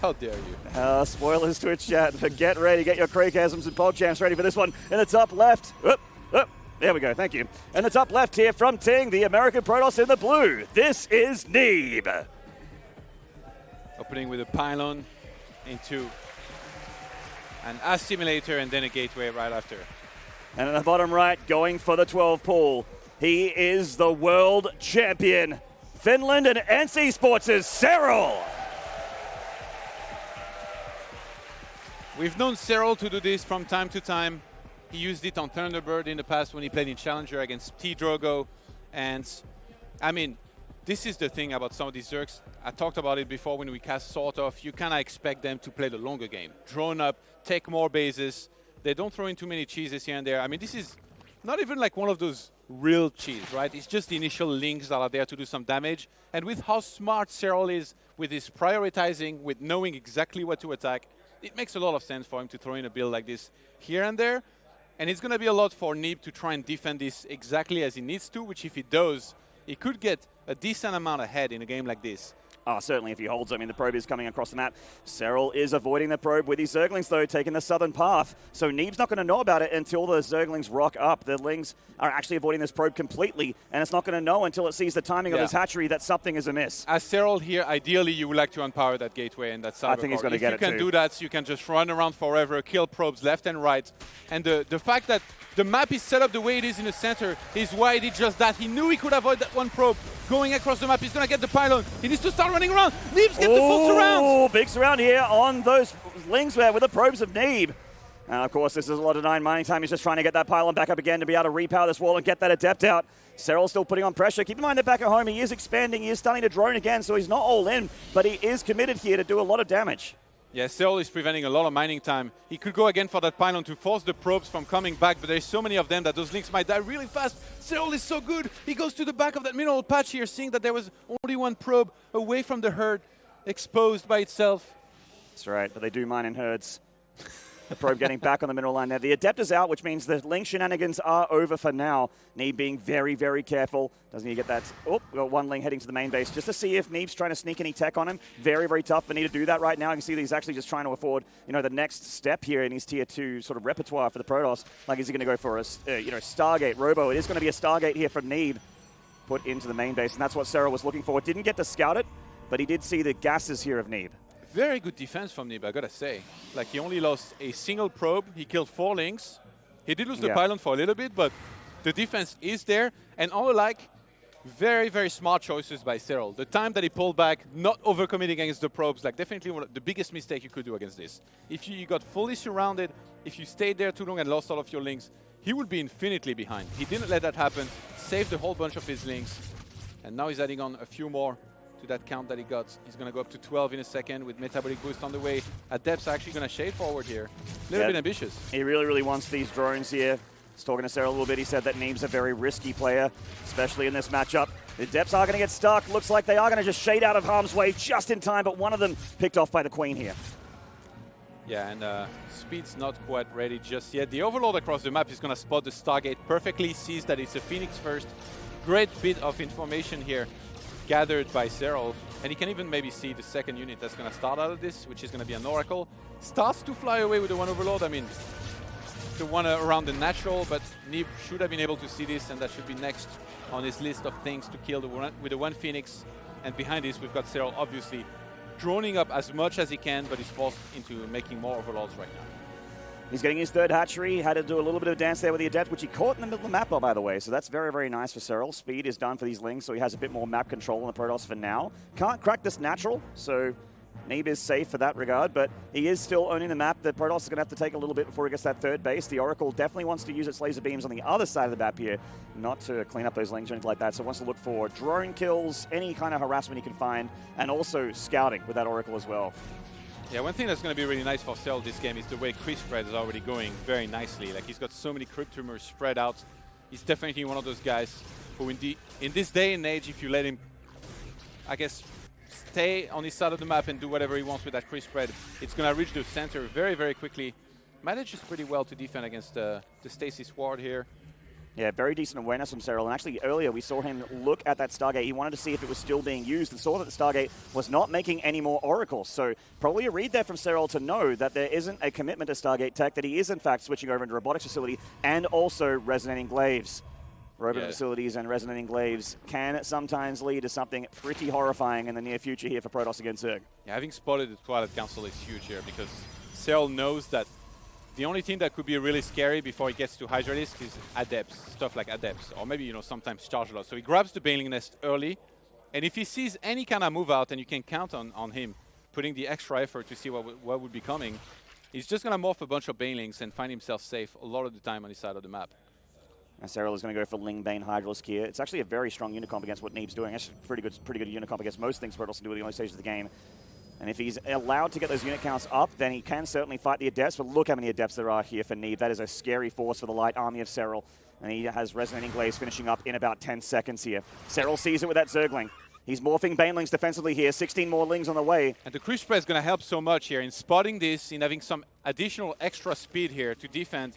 How dare you? Spoilers Twitch chat, but get ready. Get your Craychasms and PogChamps ready for this one. In the top left. There we go, thank you. In the top left here from Ting, the American Protoss in the blue. This is Neeb. Opening with a pylon into an assimilator and then a gateway right after. And in the bottom right, going for the 12 pool. He is the world champion. Finland and NC Sports' Serral. We've known Serral to do this from time to time. He used it on Thunderbird in the past when he played in Challenger against T-Drogo. And, I mean, this is the thing about some of these Zergs. I talked about it before when we cast sort of. You kind of expect them to play the longer game. Drone up, take more bases. They don't throw in too many cheeses here and there. I mean, this is not even like one of those real cheese, right? It's just the initial links that are there to do some damage. And with how smart Serral is, with his prioritizing, with knowing exactly what to attack, it makes a lot of sense for him to throw in a build like this here and there. And it's going to be a lot for Neeb to try and defend this exactly as he needs to, which if he does, he could get a decent amount ahead in a game like this. Certainly if he holds. I mean, the probe is coming across the map. Serral is avoiding the probe with his Zerglings, though, taking the southern path. So Neeb's not going to know about it until the Zerglings rock up. The Lings are actually avoiding this probe completely, and it's not going to know until it sees the timing of his hatchery that something is amiss. As Serral here, ideally you would like to unpower that gateway and that cyber I think he's going to get it, If you can do that, you can just run around forever, kill probes left and right. And the fact that the map is set up the way it is in the center is why he did just that. He knew he could avoid that one probe. Going across the map, he's going to get the pylon. He needs to start running around. Neeb's get the full surround. Oh, big surround here on those Lings there with the probes of Neeb. And of course, this is a lot of 9 mining time. He's just trying to get that pylon back up again to be able to repower this wall and get that Adept out. Serral's still putting on pressure. Keep in mind that back at home, he is expanding. He is starting to drone again, so he's not all in, but he is committed here to do a lot of damage. Yeah, Serral is preventing a lot of mining time. He could go again for that pylon to force the probes from coming back, but there's so many of them that those links might die really fast. Serral is so good. He goes to the back of that mineral patch here, seeing that there was only one probe away from the herd, exposed by itself. That's right, but they do mine in herds. The probe getting back on the mineral line there. The Adept is out, which means the Link shenanigans are over for now. Neeb being very, very careful. Doesn't he get that? Oh, we got one Link heading to the main base just to see if Neeb's trying to sneak any tech on him. Very, very tough for Neeb to do that right now. You can see that he's actually just trying to afford, the next step here in his tier 2 sort of repertoire for the Protoss. Like, is he going to go for a, Stargate Robo? It is going to be a Stargate here from Neeb put into the main base, and that's what Serral was looking for. Didn't get to scout it, but he did see the gases here of Neeb. Very good defense from Neeb, I gotta say. Like, he only lost a single probe. He killed 4 links. He did lose the pylon for a little bit, but the defense is there. And all alike, very, very smart choices by Serral. The time that he pulled back, not overcommitting against the probes, like definitely one of the biggest mistake you could do against this. If you got fully surrounded, if you stayed there too long and lost all of your links, he would be infinitely behind. He didn't let that happen, saved a whole bunch of his links, and now he's adding on a few more to that count that he got. He's going to go up to 12 in a second with Metabolic Boost on the way. Adept's actually going to shade forward here. A little bit ambitious. He really, really wants these drones here. He's talking to Serral a little bit. He said that Neeb's a very risky player, especially in this matchup. The Adepts are going to get stuck. Looks like they are going to just shade out of harm's way just in time, but one of them picked off by the Queen here. Yeah, and Speed's not quite ready just yet. The Overlord across the map is going to spot the Stargate perfectly, sees that it's a Phoenix first. Great bit of information here gathered by Serral, and he can even maybe see the second unit that's going to start out of this, which is going to be an Oracle. Starts to fly away with the one Overlord. I mean, the one around the natural, but Neeb should have been able to see this, and that should be next on his list of things to kill with the one Phoenix. And behind this, we've got Serral obviously droning up as much as he can, but he's forced into making more Overlords right now. He's getting his 3rd hatchery. Had to do a little bit of a dance there with the Adept, which he caught in the middle of the map, by the way. So that's very, very nice for Serral. Speed is done for these Lings, so he has a bit more map control on the Protoss for now. Can't crack this natural, so Neeb is safe for that regard, but he is still owning the map. The Protoss is going to have to take a little bit before he gets that 3rd base. The Oracle definitely wants to use its laser beams on the other side of the map here, not to clean up those Lings or anything like that. So it wants to look for drone kills, any kind of harassment he can find, and also scouting with that Oracle as well. Yeah, one thing that's going to be really nice for Serral this game is the way Chris spread is already going very nicely. Like, he's got so many Crypt Tumors spread out. He's definitely one of those guys who, in this day and age, if you let him, I guess, stay on his side of the map and do whatever he wants with that Chris spread, it's going to reach the center very, very quickly. Manages pretty well to defend against the Stasis Ward here. Yeah, very decent awareness from Serral. And actually, earlier we saw him look at that Stargate. He wanted to see if it was still being used and saw that the Stargate was not making any more oracles. So probably a read there from Serral to know that there isn't a commitment to Stargate tech, that he is in fact switching over into Robotics Facility and also Resonating Glaives. Robot facilities and Resonating Glaives can sometimes lead to something pretty horrifying in the near future here for Protoss against Zerg. Yeah, having spotted the Twilight Council is huge here because Serral knows that the only thing that could be really scary before he gets to Hydralisk is Adepts, stuff like Adepts, or maybe, sometimes Charge Loss. So he grabs the Baneling Nest early, and if he sees any kind of move out, and you can count on him putting the extra effort to see what would be coming, he's just going to morph a bunch of Banelings and find himself safe a lot of the time on his side of the map. And Serral is going to go for Ling Bane Hydralisk here. It's actually a very strong unicomp against what Neeb's doing. Actually, pretty good unicomp against most things Protoss can do at the early stages of the game. And if he's allowed to get those unit counts up, then he can certainly fight the Adepts. But look how many Adepts there are here for Neeb. That is a scary force for the light army of Serral. And he has Resonating Glaives finishing up in about 10 seconds here. Serral sees it with that Zergling. He's morphing Banelings defensively here. 16 more Lings on the way. And the Cruise Spread is going to help so much here in spotting this, in having some additional extra speed here to defend.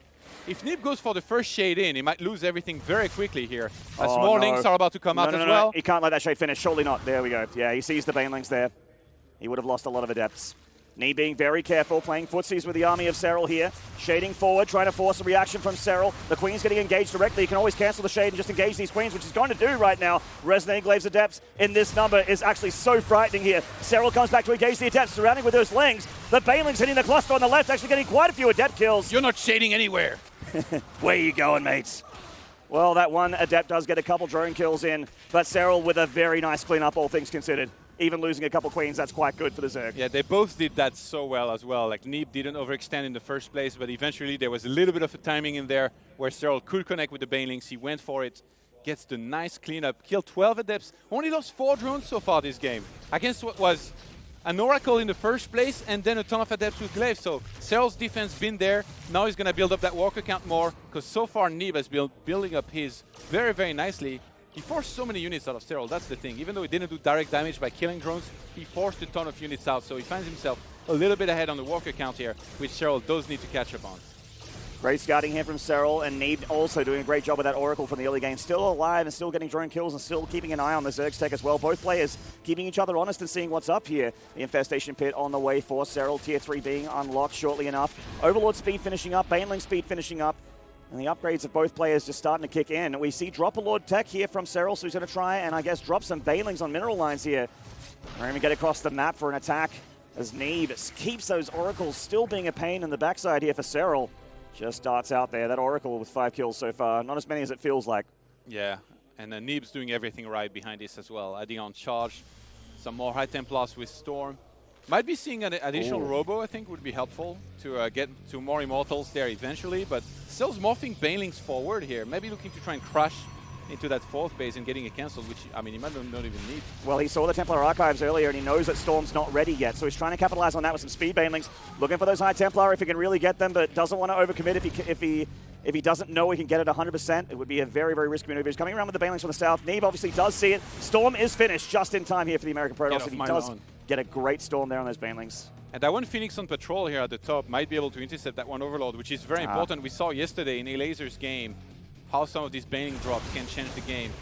If Neeb goes for the first shade in, he might lose everything very quickly here. As more Lings are about to come out as well. He can't let that shade finish. Surely not. There we go. Yeah, he sees the Banelings there. He would have lost a lot of Adepts. Neeb being very careful, playing footsies with the army of Serral here. Shading forward, trying to force a reaction from Serral. The Queen's getting engaged directly. He can always cancel the shade and just engage these Queens, which he's going to do right now. Resonating Glaives Adepts in this number is actually so frightening here. Serral comes back to engage the Adepts, surrounding with those Lings. The Banelings hitting the cluster on the left, actually getting quite a few Adept kills. You're not shading anywhere. Where you going, mates? Well, that one Adept does get a couple drone kills in, but Serral with a very nice cleanup, all things considered. Even losing a couple Queens, that's quite good for the Zerg. Yeah, they both did that so well as well. Like, Neeb didn't overextend in the first place, but eventually there was a little bit of a timing in there where Serral could connect with the Banelings. He went for it, gets the nice cleanup, killed 12 Adepts, only lost 4 drones so far this game. Against what was an Oracle in the first place and then a ton of Adepts with Glaive. So Serral's defense been there. Now he's going to build up that walker count more, because so far Neeb has been building up his very, very nicely. He forced so many units out of Serral, that's the thing. Even though he didn't do direct damage by killing drones, he forced a ton of units out, so he finds himself a little bit ahead on the walker count here, which Serral does need to catch up on. Great scouting here from Serral, and Neeb also doing a great job with that Oracle from the early game. Still alive and still getting drone kills and still keeping an eye on the Zerg's tech as well. Both players keeping each other honest and seeing what's up here. The Infestation Pit on the way for Serral, Tier 3 being unlocked shortly enough. Overlord speed finishing up, Baneling speed finishing up. And the upgrades of both players just starting to kick in. We see Drop-a-Lord tech here from Serral, so he's going to try and, I guess, drop some Banelings on mineral lines here. We're going to get across the map for an attack as Neeb keeps those Oracles still being a pain in the backside here for Serral. Just darts out there. That Oracle with 5 kills so far. Not as many as it feels like. Yeah, and Neeb's doing everything right behind this as well. Adding on charge, some more High Templars with Storm. Might be seeing an additional Robo, I think, would be helpful to get to more Immortals there eventually, but still morphing Banelings forward here. Maybe looking to try and crush into that 4th base and getting it cancelled, which, I mean, he might not even need. Well, he saw the Templar Archives earlier, and he knows that Storm's not ready yet, so he's trying to capitalize on that with some speed Banelings. Looking for those High Templar if he can really get them, but doesn't want to overcommit if he doesn't know he can get it 100%. It would be a very, very risky maneuver. He's coming around with the Banelings from the south. Neeb obviously does see it. Storm is finished just in time here for the American Protoss, and he does get a great Storm there on those Banelings. And that one Phoenix on patrol here at the top might be able to intercept that one Overlord, which is very important. We saw yesterday in A-Laser's game how some of these Baneling drops can change the game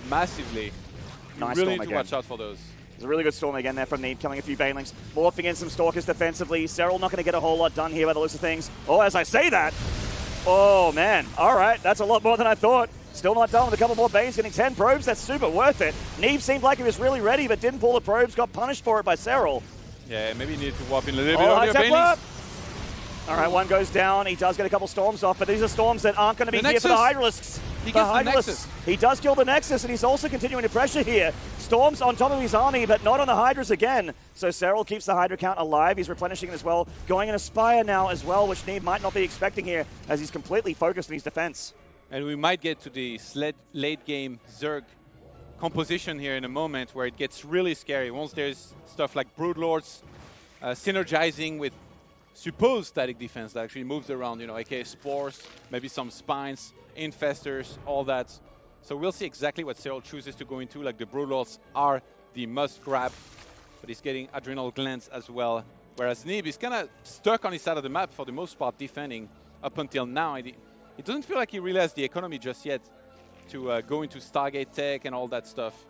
massively. You really need to watch out for those. There's a really good Storm again there from Neeb, killing a few Banelings. Morphing in some Stalkers defensively. Serral not going to get a whole lot done here by the looks of things. Oh, as I say that, oh man, all right, that's a lot more than I thought. Still not done with a couple more Banes, getting 10 probes. That's super worth it. Neeb seemed like he was really ready, but didn't pull the probes, got punished for it by Serral. Yeah, maybe needed to warp in a little bit earlier. Banelings. All right, one goes down. He does get a couple Storms off, but these are Storms that aren't going to be here for the Hydralisks. He gets the Nexus. He does kill the Nexus, and he's also continuing to pressure here. Storms on top of his army, but not on the Hydras again. So Serral keeps the Hydra count alive. He's replenishing it as well. Going in Aspire now as well, which Neeb might not be expecting here, as he's completely focused on his defense. And we might get to the late game Zerg composition here in a moment where it gets really scary. Once there's stuff like Broodlords synergizing with supposed static defense that actually moves around, aka Spores, maybe some Spines, Infestors, all that. So we'll see exactly what Serral chooses to go into. Like, the Broodlords are the must grab, but he's getting Adrenal Glands as well. Whereas Neeb is kind of stuck on his side of the map for the most part, defending up until now. He it doesn't feel like he really has the economy just yet to go into Stargate tech and all that stuff.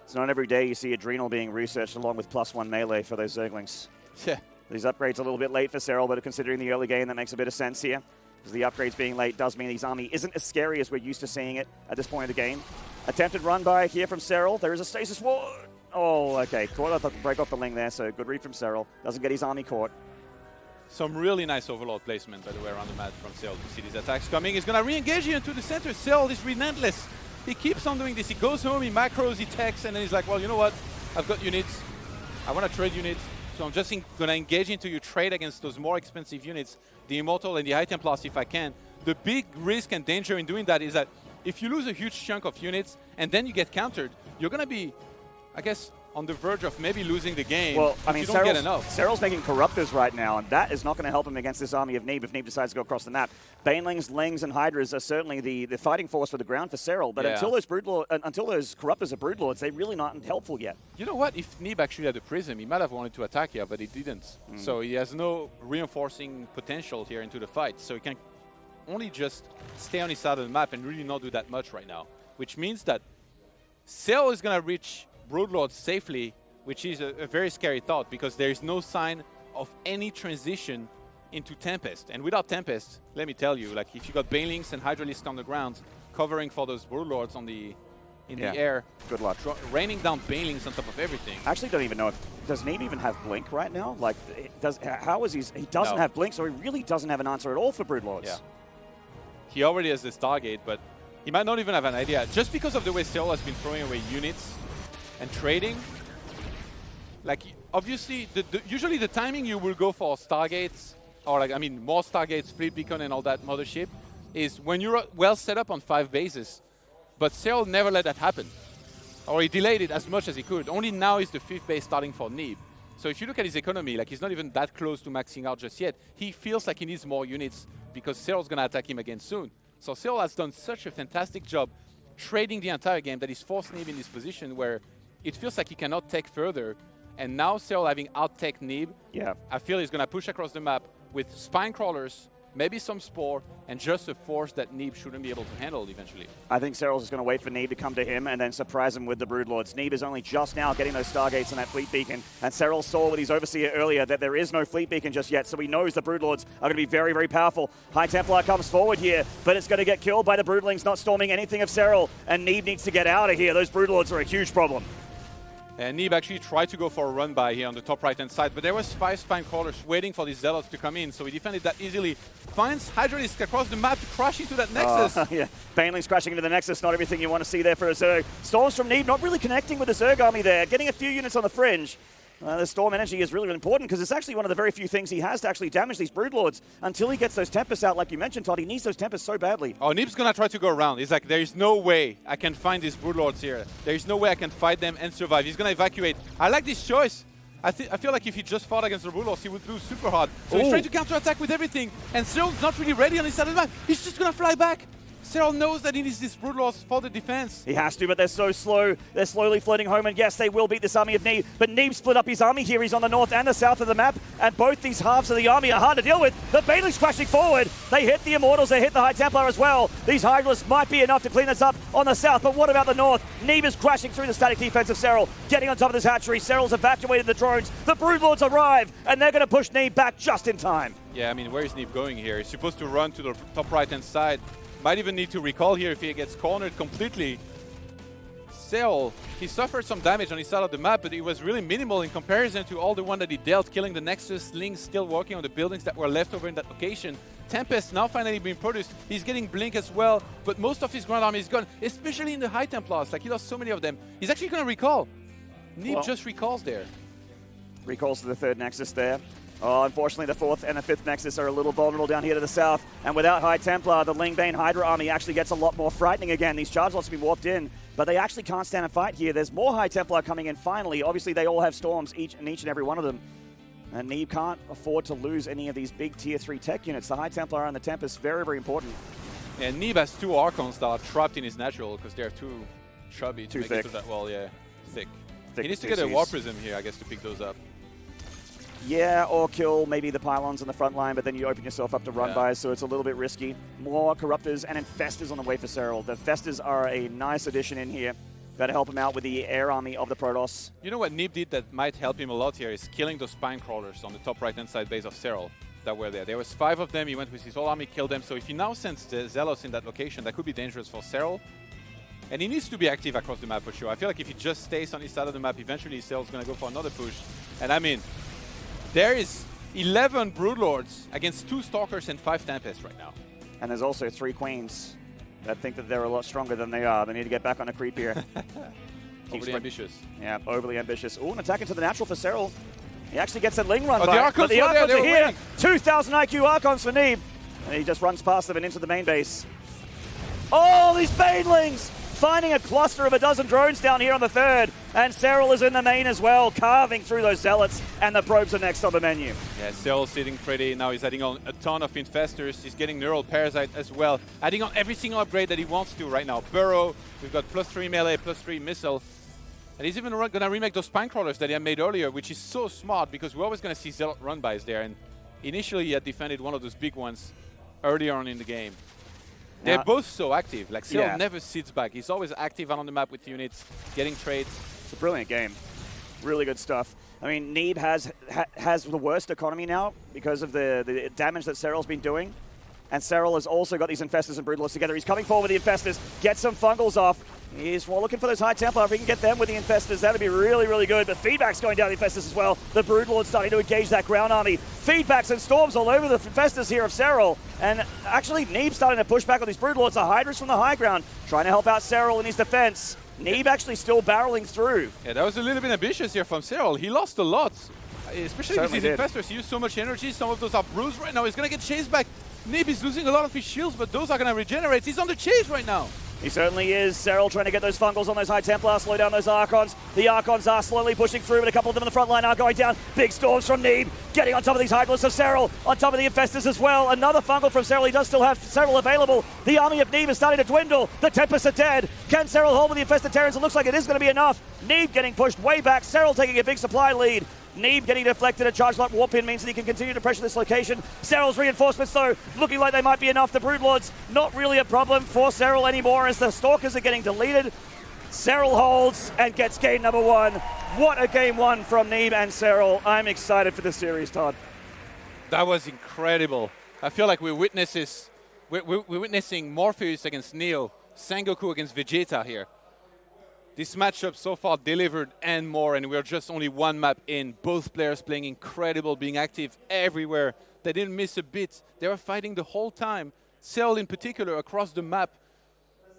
It's not every day you see Adrenal being researched along with +1 melee for those Zerglings. Yeah. These upgrades a little bit late for Serral, but considering the early game, that makes a bit of sense here. Because the upgrades being late does mean his army isn't as scary as we're used to seeing it at this point of the game. Attempted run by here from Serral. There is a stasis wall. Oh, okay. Caught the break off the Ling there, so good read from Serral. Doesn't get his army caught. Some really nice overlord placement, by the way, around the map from Serral to see these attacks coming. He's going to re-engage here into the center. Serral is relentless. He keeps on doing this. He goes home, he macros, he techs, and then he's like, well, you know what? I've got units. I want to trade units. So I'm just going to engage into your trade against those more expensive units, the Immortal and the High Templars if I can. The big risk and danger in doing that is that if you lose a huge chunk of units and then you get countered, you're going to be, I guess, on the verge of maybe losing the game. Well, I mean, you don't get enough. Serral's making Corruptors right now, and that is not going to help him against this army of Neeb if Neeb decides to go across the map. Banelings, Lings, and Hydras are certainly the fighting force for the ground for Serral, but until those Corruptors are Broodlords, they're really not helpful yet. You know what? If Neeb actually had a Prism, he might have wanted to attack here, but he didn't. So he has no reinforcing potential here into the fight. So he can only just stay on his side of the map and really not do that much right now, which means that Serral is going to reach Broodlords safely, which is a very scary thought because there is no sign of any transition into Tempest. And without Tempest, let me tell you, like if you got Banelings and Hydralisks on the ground covering for those Broodlords on the in the air, good luck. Raining down Banelings on top of everything. I actually don't even know does Neeb even have Blink right now? Like, how is he doesn't have Blink, so he really doesn't have an answer at all for Broodlords. Yeah. He already has the Stargate, but he might not even have an idea. Just because of the way Serral has been throwing away units and trading, like obviously, usually the timing you will go for Stargates, or like, I mean, more Stargates, Fleet Beacon and all that mothership, is when you're well set up on 5 bases. But Serral never let that happen. Or he delayed it as much as he could. Only now is the 5th base starting for Neeb. So if you look at his economy, like he's not even that close to maxing out just yet. He feels like he needs more units because Serral's going to attack him again soon. So Serral has done such a fantastic job trading the entire game that he's forced Neeb in this position where it feels like he cannot tech further. And now Serral having out-tech Neeb, I feel he's going to push across the map with Spine Crawlers, maybe some Spore, and just a force that Neeb shouldn't be able to handle eventually. I think Serral's just going to wait for Neeb to come to him and then surprise him with the Broodlords. Neeb is only just now getting those Stargates and that Fleet Beacon, and Serral saw with his Overseer earlier that there is no Fleet Beacon just yet, so he knows the Broodlords are going to be very, very powerful. High Templar comes forward here, but it's going to get killed by the Broodlings not storming anything of Serral, and Neeb needs to get out of here. Those Broodlords are a huge problem. And Neeb actually tried to go for a run by here on the top right-hand side, but there was 5 Spine Crawlers waiting for these Zealots to come in, so he defended that easily. Finds Hydralisk across the map to crash into that Nexus. Yeah, Banelings crashing into the Nexus, not everything you want to see there for a Zerg. Storms from Neeb not really connecting with the Zerg army there, getting a few units on the fringe. The Storm energy is really important because it's actually one of the very few things he has to actually damage these Broodlords. Until he gets those Tempests out, like you mentioned, Todd, he needs those Tempests so badly. Oh, Neeb's going to try to go around. He's like, there is no way I can find these Broodlords here. There is no way I can fight them and survive. He's going to evacuate. I like this choice. I feel like if he just fought against the Broodlords, he would lose super hard. So he's trying to counterattack with everything. And Serral's not really ready on his side of the map. He's just going to fly back. Serral knows that he needs these Broodlords for the defense. He has to, but they're so slow. They're slowly floating home, and yes, they will beat this army of Neeb. But Neeb split up his army here. He's on the north and the south of the map, and both these halves of the army are hard to deal with. The Banelings crashing forward. They hit the Immortals. They hit the High Templar as well. These Hydralisks might be enough to clean us up on the south, but what about the north? Neeb is crashing through the static defense of Serral, getting on top of this hatchery. Serral's evacuated the drones. The Broodlords arrive, and they're going to push Neeb back just in time. Yeah, I mean, where is Neeb going here? He's supposed to run to the top right-hand side. Might even need to recall here if he gets cornered completely. Serral, he suffered some damage on his side of the map, but it was really minimal in comparison to all the one that he dealt, killing the Nexus, Lings still working on the buildings that were left over in that location. Tempest now finally being produced. He's getting Blink as well, but most of his ground army is gone, especially in the High Templars. Like, he lost so many of them. He's actually going to recall. Neeb just recalls there. Recalls to the 3rd Nexus there. Oh, unfortunately, the 4th and the 5th Nexus are a little vulnerable down here to the south. And without High Templar, the Lingbane Hydra army actually gets a lot more frightening again. These charge lots have been warped in, but they actually can't stand a fight here. There's more High Templar coming in finally. Obviously, they all have Storms, each and every one of them. And Neeb can't afford to lose any of these big Tier 3 tech units. The High Templar and the Tempest, very, very important. And Neeb has 2 Archons that are trapped in his natural because they're too chubby to make it to that wall. Yeah, thick. He needs to get a War Prism here, I guess, to pick those up. Yeah, or kill maybe the pylons on the front line, but then you open yourself up to run-bys, so it's a little bit risky. More Corruptors and Infestors on the way for Serral. The Infestors are a nice addition in here. Better help him out with the air army of the Protoss. You know what Neeb did that might help him a lot here is killing those spine crawlers on the top right-hand side base of Serral that were there. There was 5 of them. He went with his whole army, killed them. So if he now sends the Zealots in that location, that could be dangerous for Serral. And he needs to be active across the map for sure. I feel like if he just stays on his side of the map, eventually Serral's going to go for another push. And I mean, there is 11 Broodlords against 2 Stalkers and 5 Tempests right now. And there's also 3 Queens that think that they're a lot stronger than they are. They need to get back on a creep here. Overly ambitious. Yeah, overly ambitious. Ooh, an attack into the natural for Serral. He actually gets a Ling run but by. the Archons are here. Waiting. 2,000 IQ Archons for Neeb. And he just runs past them and into the main base. Oh, these Banelings! Finding a cluster of a dozen drones down here on the 3rd. And Serral is in the main as well, carving through those Zealots. And the probes are next on the menu. Yeah, Serral's sitting pretty. Now he's adding on a ton of Infestors. He's getting Neural Parasite as well. Adding on every single upgrade that he wants to right now. Burrow, we've got +3 melee, +3 missile. And he's even going to remake those Spine Crawlers that he had made earlier, which is so smart because we're always going to see Zealot run-bys there. And initially he had defended one of those big ones earlier on in the game. They're both so active. Like, Serral never sits back. He's always active on the map with units, getting trades. It's a brilliant game. Really good stuff. I mean, Neeb has the worst economy now because of the damage that Serral's been doing. And Serral has also got these Infestors and Broodlords together. He's coming forward with the Infestors, gets some Fungals off. He's looking for those High Templar. If he can get them with the Infestors, that'd be really, really good. But feedback's going down the Infestors as well. The Broodlord's starting to engage that ground army. Feedbacks and storms all over the Infestors here of Serral. And actually, Neeb's starting to push back on these Broodlords. The Hydras from the high ground, trying to help out Serral in his defense. Neeb actually still barreling through. Yeah, that was a little bit ambitious here from Serral. He lost a lot, especially with his Infestors. He used so much energy. Some of those are bruised right now. He's going to get chased back. Neeb is losing a lot of his shields, but those are going to regenerate. He's on the chase right now. He certainly is. Serral trying to get those Fungals on those High Templar, slow down those Archons. The Archons are slowly pushing through, but a couple of them on the front line are going down. Big storms from Neeb, getting on top of these Hydralisks of Serral, on top of the Infestors as well. Another Fungal from Serral. He does still have Serral available. The army of Neeb is starting to dwindle. The Tempests are dead. Can Serral hold with the Infested Terrans? It looks like it is going to be enough. Neeb getting pushed way back. Serral taking a big supply lead. Neeb getting deflected. A charged up warp pin means that he can continue to pressure this location. Serral's reinforcements, though, looking like they might be enough. The Broodlords, not really a problem for Serral anymore as the Stalkers are getting deleted. Serral holds and gets game number 1. What a game 1 from Neeb and Serral. I'm excited for this series, Todd. That was incredible. I feel like we're witnessing Morpheus against Neo, Sengoku against Vegeta here. This matchup so far delivered and more, and we're just only 1 map in. Both players playing incredible, being active everywhere. They didn't miss a bit. They were fighting the whole time. Serral in particular across the map,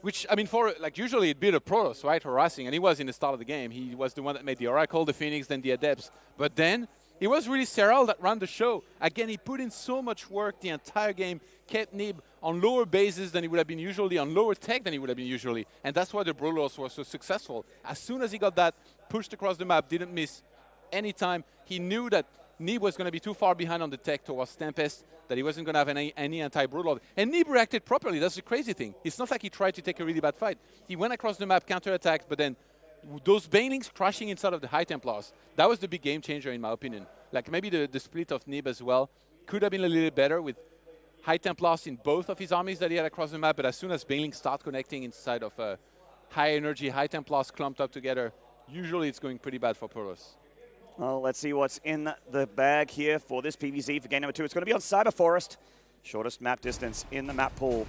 which, I mean, for like usually it'd be the Protoss, right, harassing, and he was in the start of the game. He was the one that made the Oracle, the Phoenix, then the Adepts. But then it was really Serral that ran the show. Again, he put in so much work the entire game, kept Neeb on lower bases than he would have been usually, on lower tech than he would have been usually, and that's why the Broodlords were so successful. As soon as he got that, pushed across the map, didn't miss any time. He knew that Neeb was going to be too far behind on the tech towards Tempest, that he wasn't going to have any anti-Broodlord. And Neeb reacted properly. That's the crazy thing. It's not like he tried to take a really bad fight. He went across the map, counter-attacked, but then those Banelings crashing inside of the High Templars, that was the big game changer in my opinion. Like maybe the split of Neeb as well could have been a little better with High Templars in both of his armies that he had across the map, but as soon as Banelings start connecting inside of high energy High Templars clumped up together, usually it's going pretty bad for Protoss. Well, let's see what's in the bag here for this PvZ for game number 2. It's going to be on Cyber Forest, shortest map distance in the map pool.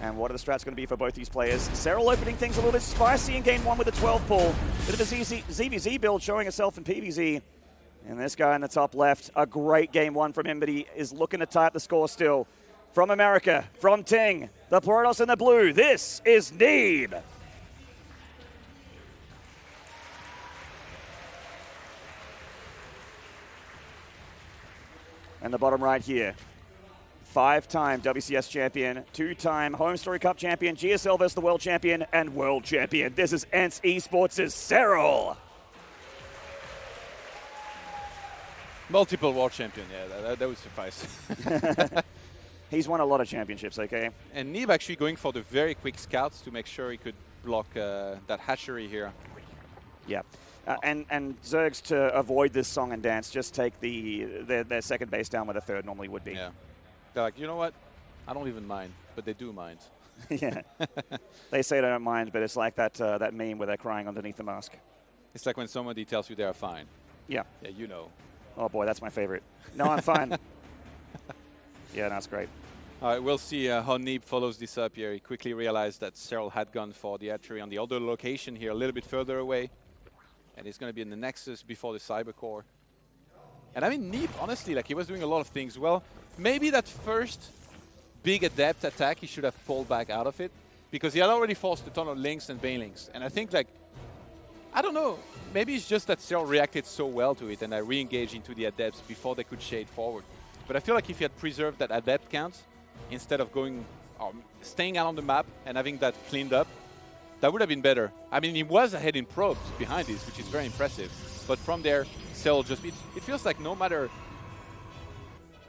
And what are the strats going to be for both these players? Serral opening things a little bit spicy in game 1 with a 12 pull. Bit of a ZVZ build showing itself in PvZ. And this guy in the top left, a great game 1 from him, but he is looking to tie up the score still. From America, from Ting, the Protoss in the blue, this is Neeb. And the bottom right here, 5-time WCS champion, 2-time Home Story Cup champion, GSL versus the world champion, and world champion. This is ENCE Esports' Serral. Multiple world champion, yeah, that would suffice. He's won a lot of championships, okay? And Neeb actually going for the very quick scouts to make sure he could block that hatchery here. Yeah. And Zergs, to avoid this song and dance, just take their second base down where the third normally would be. Yeah. They're like, you know what? I don't even mind, but they do mind. Yeah. They say they don't mind, but it's like that meme where they're crying underneath the mask. It's like when somebody tells you they're fine. Yeah. Yeah, you know. Oh, boy, that's my favorite. No, I'm fine. Yeah, that's great. All right, we'll see how Neeb follows this up here. He quickly realized that Serral had gone for the archery on the other location here, a little bit further away. And he's going to be in the Nexus before the Cybercore. And I mean, Neeb, honestly, like, he was doing a lot of things well. Maybe that first big Adept attack, he should have pulled back out of it, because he had already forced a ton of links and banelings. And I think, like, I don't know, maybe it's just that Serral reacted so well to it and I re-engaged into the Adepts before they could shade forward. But I feel like if he had preserved that Adept count, instead of going, staying out on the map and having that cleaned up, that would have been better. I mean, he was ahead in probes behind this, which is very impressive. But from there, Serral just, it feels like no matter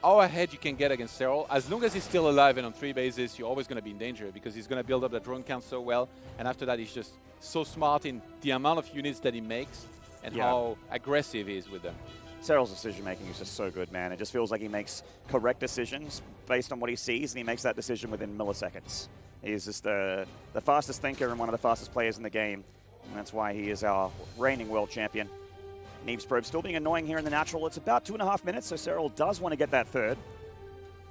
how ahead you can get against Serral, as long as he's still alive and on 3 bases, you're always going to be in danger, because he's going to build up that drone count so well. And after that, he's just so smart in the amount of units that he makes and how aggressive he is with them. Serral's decision-making is just so good, man. It just feels like he makes correct decisions based on what he sees, and he makes that decision within milliseconds. He's just the fastest thinker and one of the fastest players in the game, and that's why he is our reigning world champion. Neeb's probe still being annoying here in the natural. It's about 2.5 minutes, so Serral does want to get that third.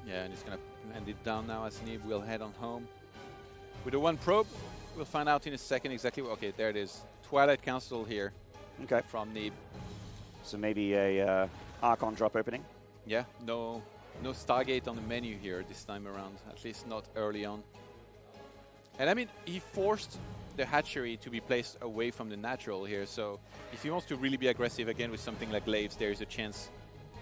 Yeah, and he's going to end it down now as Neeb will head on home. With the one probe, we'll find out in a second exactly what... Okay, there it is. Twilight Council here from Neeb. So maybe a Archon drop opening. Yeah, no Stargate on the menu here this time around, at least not early on. And I mean, he forced the hatchery to be placed away from the natural here, so if he wants to really be aggressive again with something like Glaives, there is a chance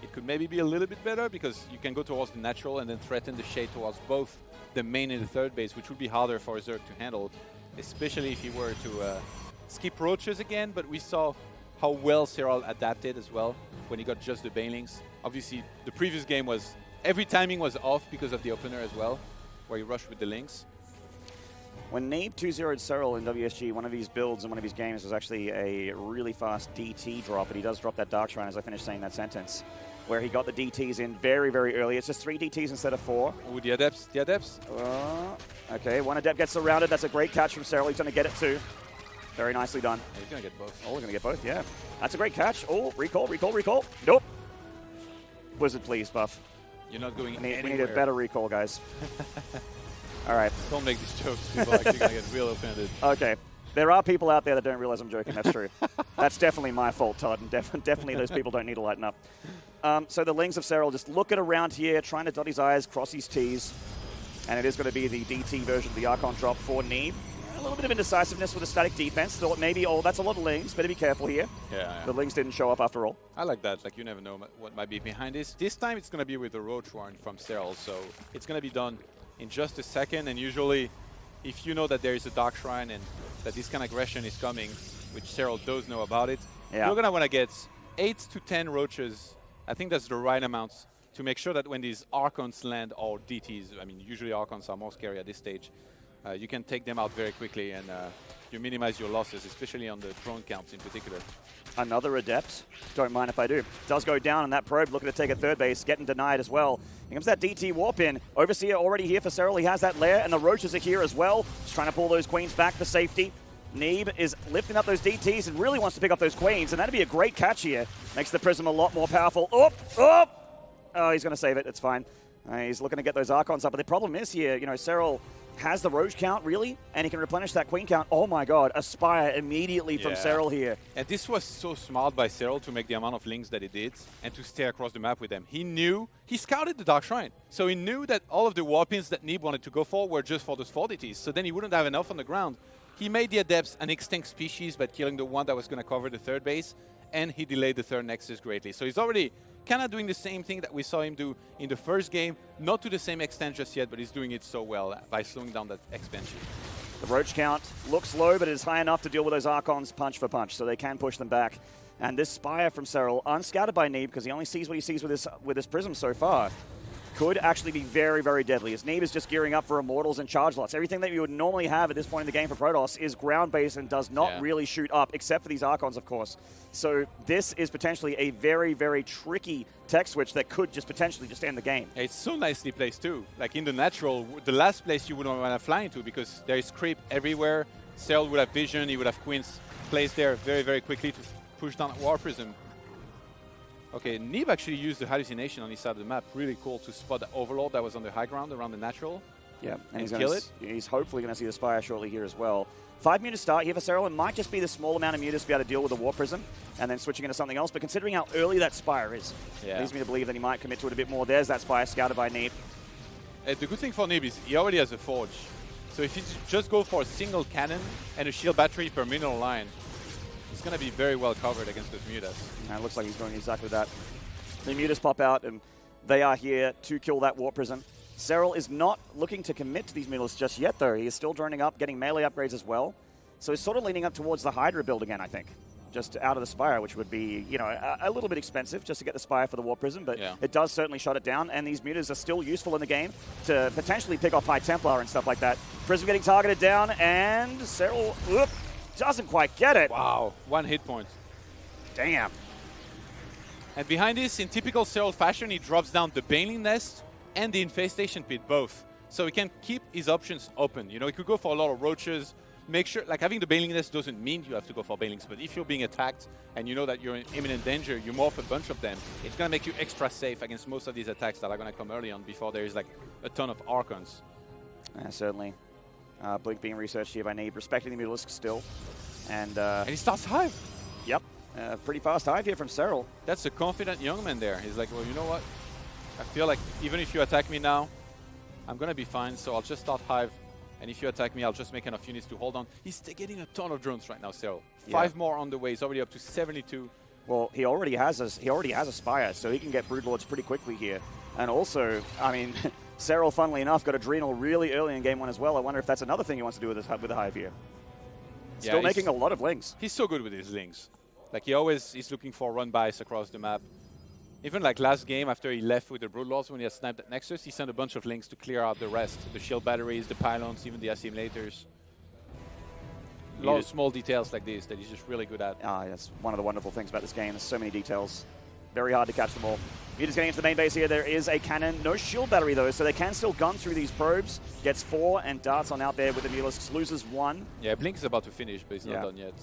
it could maybe be a little bit better, because you can go towards the natural and then threaten the shade towards both the main and the third base, which would be harder for Zerg to handle, especially if he were to skip roaches again. But we saw how well Serral adapted as well when he got just the banelings. Obviously, the previous game was, every timing was off because of the opener as well, where he rushed with the links. When Neeb 2-0'd Serral in WSG, one of his builds in one of his games was actually a really fast DT drop, but he does drop that Dark Shrine as I finish saying that sentence, where he got the DTs in very, very early. It's just 3 DTs instead of 4. Oh, the Adepts, the Adepts. Okay, one Adept gets surrounded. That's a great catch from Serral. He's going to get it too. Very nicely done. Yeah, he's going to get both. Oh, we're going to get both, yeah. That's a great catch. Oh, recall. Nope. Wizard, please, buff. You're not going anywhere. We need a better recall, guys. All right. Don't make these jokes. People are actually going to get real offended. Okay. There are people out there that don't realize I'm joking. That's true. That's definitely my fault, Todd. And definitely those people don't need to lighten up. So the Lings of Serral just looking around here, trying to dot his I's, cross his T's. And it is going to be the DT version of the Archon drop for Neeb. A little bit of indecisiveness with a static defense. Thought maybe, that's a lot of Lings. Better be careful here. Yeah. The Lings didn't show up after all. I like that. Like, you never know what might be behind this. This time it's going to be with the Roach Warren from Serral. So it's going to be done in just a second. And usually, if you know that there is a Dark Shrine and that this kind of aggression is coming, which Serral does know about it, you're going to want to get 8 to 10 Roaches. I think that's the right amount to make sure that when these Archons land, or DTs, I mean, usually Archons are more scary at this stage, you can take them out very quickly and you minimize your losses, especially on the drone counts in particular. Another Adept. Don't mind if I do. Does go down, and that probe looking to take a third base, getting denied as well. Here comes that DT warp in. Overseer already here for Serral. He has that lair, and the Roaches are here as well. Just trying to pull those Queens back for safety. Neeb is lifting up those DTs and really wants to pick up those Queens, and that'd be a great catch here. Makes the Prism a lot more powerful. Oh, he's going to save it. It's fine. He's looking to get those Archons up, but the problem is here, Serral has the Roach count, really, and he can replenish that Queen count. Oh my god, Aspire immediately from Serral here. And this was so smart by Serral to make the amount of links that he did and to stay across the map with them. He scouted the Dark Shrine, so he knew that all of the warpins that Neeb wanted to go for were just for those 4 DTs, so then he wouldn't have enough on the ground. He made the Adepts an extinct species by killing the one that was going to cover the third base, and he delayed the third Nexus greatly. So he's already kind of doing the same thing that we saw him do in the first game, not to the same extent just yet, but he's doing it so well by slowing down that expansion. The Roach count looks low, but it is high enough to deal with those Archons punch for punch, so they can push them back. And this Spire from Serral, unscattered by Neeb, because he only sees what he sees with his Prism so far, could actually be very, very deadly, as Neeb is just gearing up for Immortals and Charge Lots. Everything that you would normally have at this point in the game for Protoss is ground-based and does not really shoot up, except for these Archons, of course. So this is potentially a very, very tricky tech switch that could just potentially just end the game. It's so nicely placed too. Like in the natural, the last place you would want to fly into, because there is creep everywhere. Serral would have vision, he would have Queens placed there very, very quickly to push down War Prism. Okay, Neeb actually used the hallucination on his side of the map. Really cool to spot the Overlord that was on the high ground around the natural. Yeah, and he's kill it. He's hopefully going to see the Spire shortly here as well. 5 mutas start here for Serral. It might just be the small amount of mutas to be able to deal with the War Prism and then switching into something else. But considering how early that Spire is, leads me to believe that he might commit to it a bit more. There's that Spire scouted by Neeb. The good thing for Neeb is he already has a Forge. So if he just go for a single cannon and a shield battery per mineral line, he's going to be very well covered against those mutas. And it looks like he's doing exactly that. The mutas pop out, and they are here to kill that War Prism. Serral is not looking to commit to these mutas just yet, though. He is still droning up, getting melee upgrades as well. So he's sort of leaning up towards the Hydra build again, I think. Just out of the Spire, which would be, you know, a little bit expensive just to get the Spire for the War Prism, but it does certainly shut it down, and these mutas are still useful in the game to potentially pick off High Templar and stuff like that. Prism getting targeted down, and Serral doesn't quite get it. Wow, 1 hit point. Damn. And behind this, in typical Serral fashion, he drops down the Baneling Nest and the Infestation Pit, both. So he can keep his options open. You know, he could go for a lot of roaches. Make sure, like having the Baneling Nest doesn't mean you have to go for Banelings, but if you're being attacked and you know that you're in imminent danger, you morph a bunch of them, it's going to make you extra safe against most of these attacks that are going to come early on before there is like a ton of Archons. Yeah, certainly. Blink being researched here by Neeb, respecting the Mutalisk still. And he starts Hive. Yep. Pretty fast Hive here from Serral. That's a confident young man there. He's like, well, you know what? I feel like even if you attack me now, I'm going to be fine, so I'll just start Hive. And if you attack me, I'll just make enough units to hold on. He's getting a ton of drones right now, Serral. 5 more on the way. He's already up to 72. Well, he already has a Spire, so he can get Broodlords pretty quickly here. And also, I mean, Serral, funnily enough, got Adrenal really early in game 1 as well. I wonder if that's another thing he wants to do with the Hive here. Still making a lot of links. He's so good with his links. Like, he always is looking for run-bys across the map. Even like last game, after he left with the Broodlords, when he had sniped at Nexus, he sent a bunch of links to clear out the rest. The shield batteries, the pylons, even the assimilators. A lot of small details like this that he's just really good at. That's one of the wonderful things about this game. There's so many details. Very hard to catch them all. Mutas getting into the main base here. There is a cannon. No shield battery, though, so they can still gun through these probes. Gets 4, and darts on out there with the Mutalisks. Loses 1. Yeah, Blink is about to finish, but he's not done yet.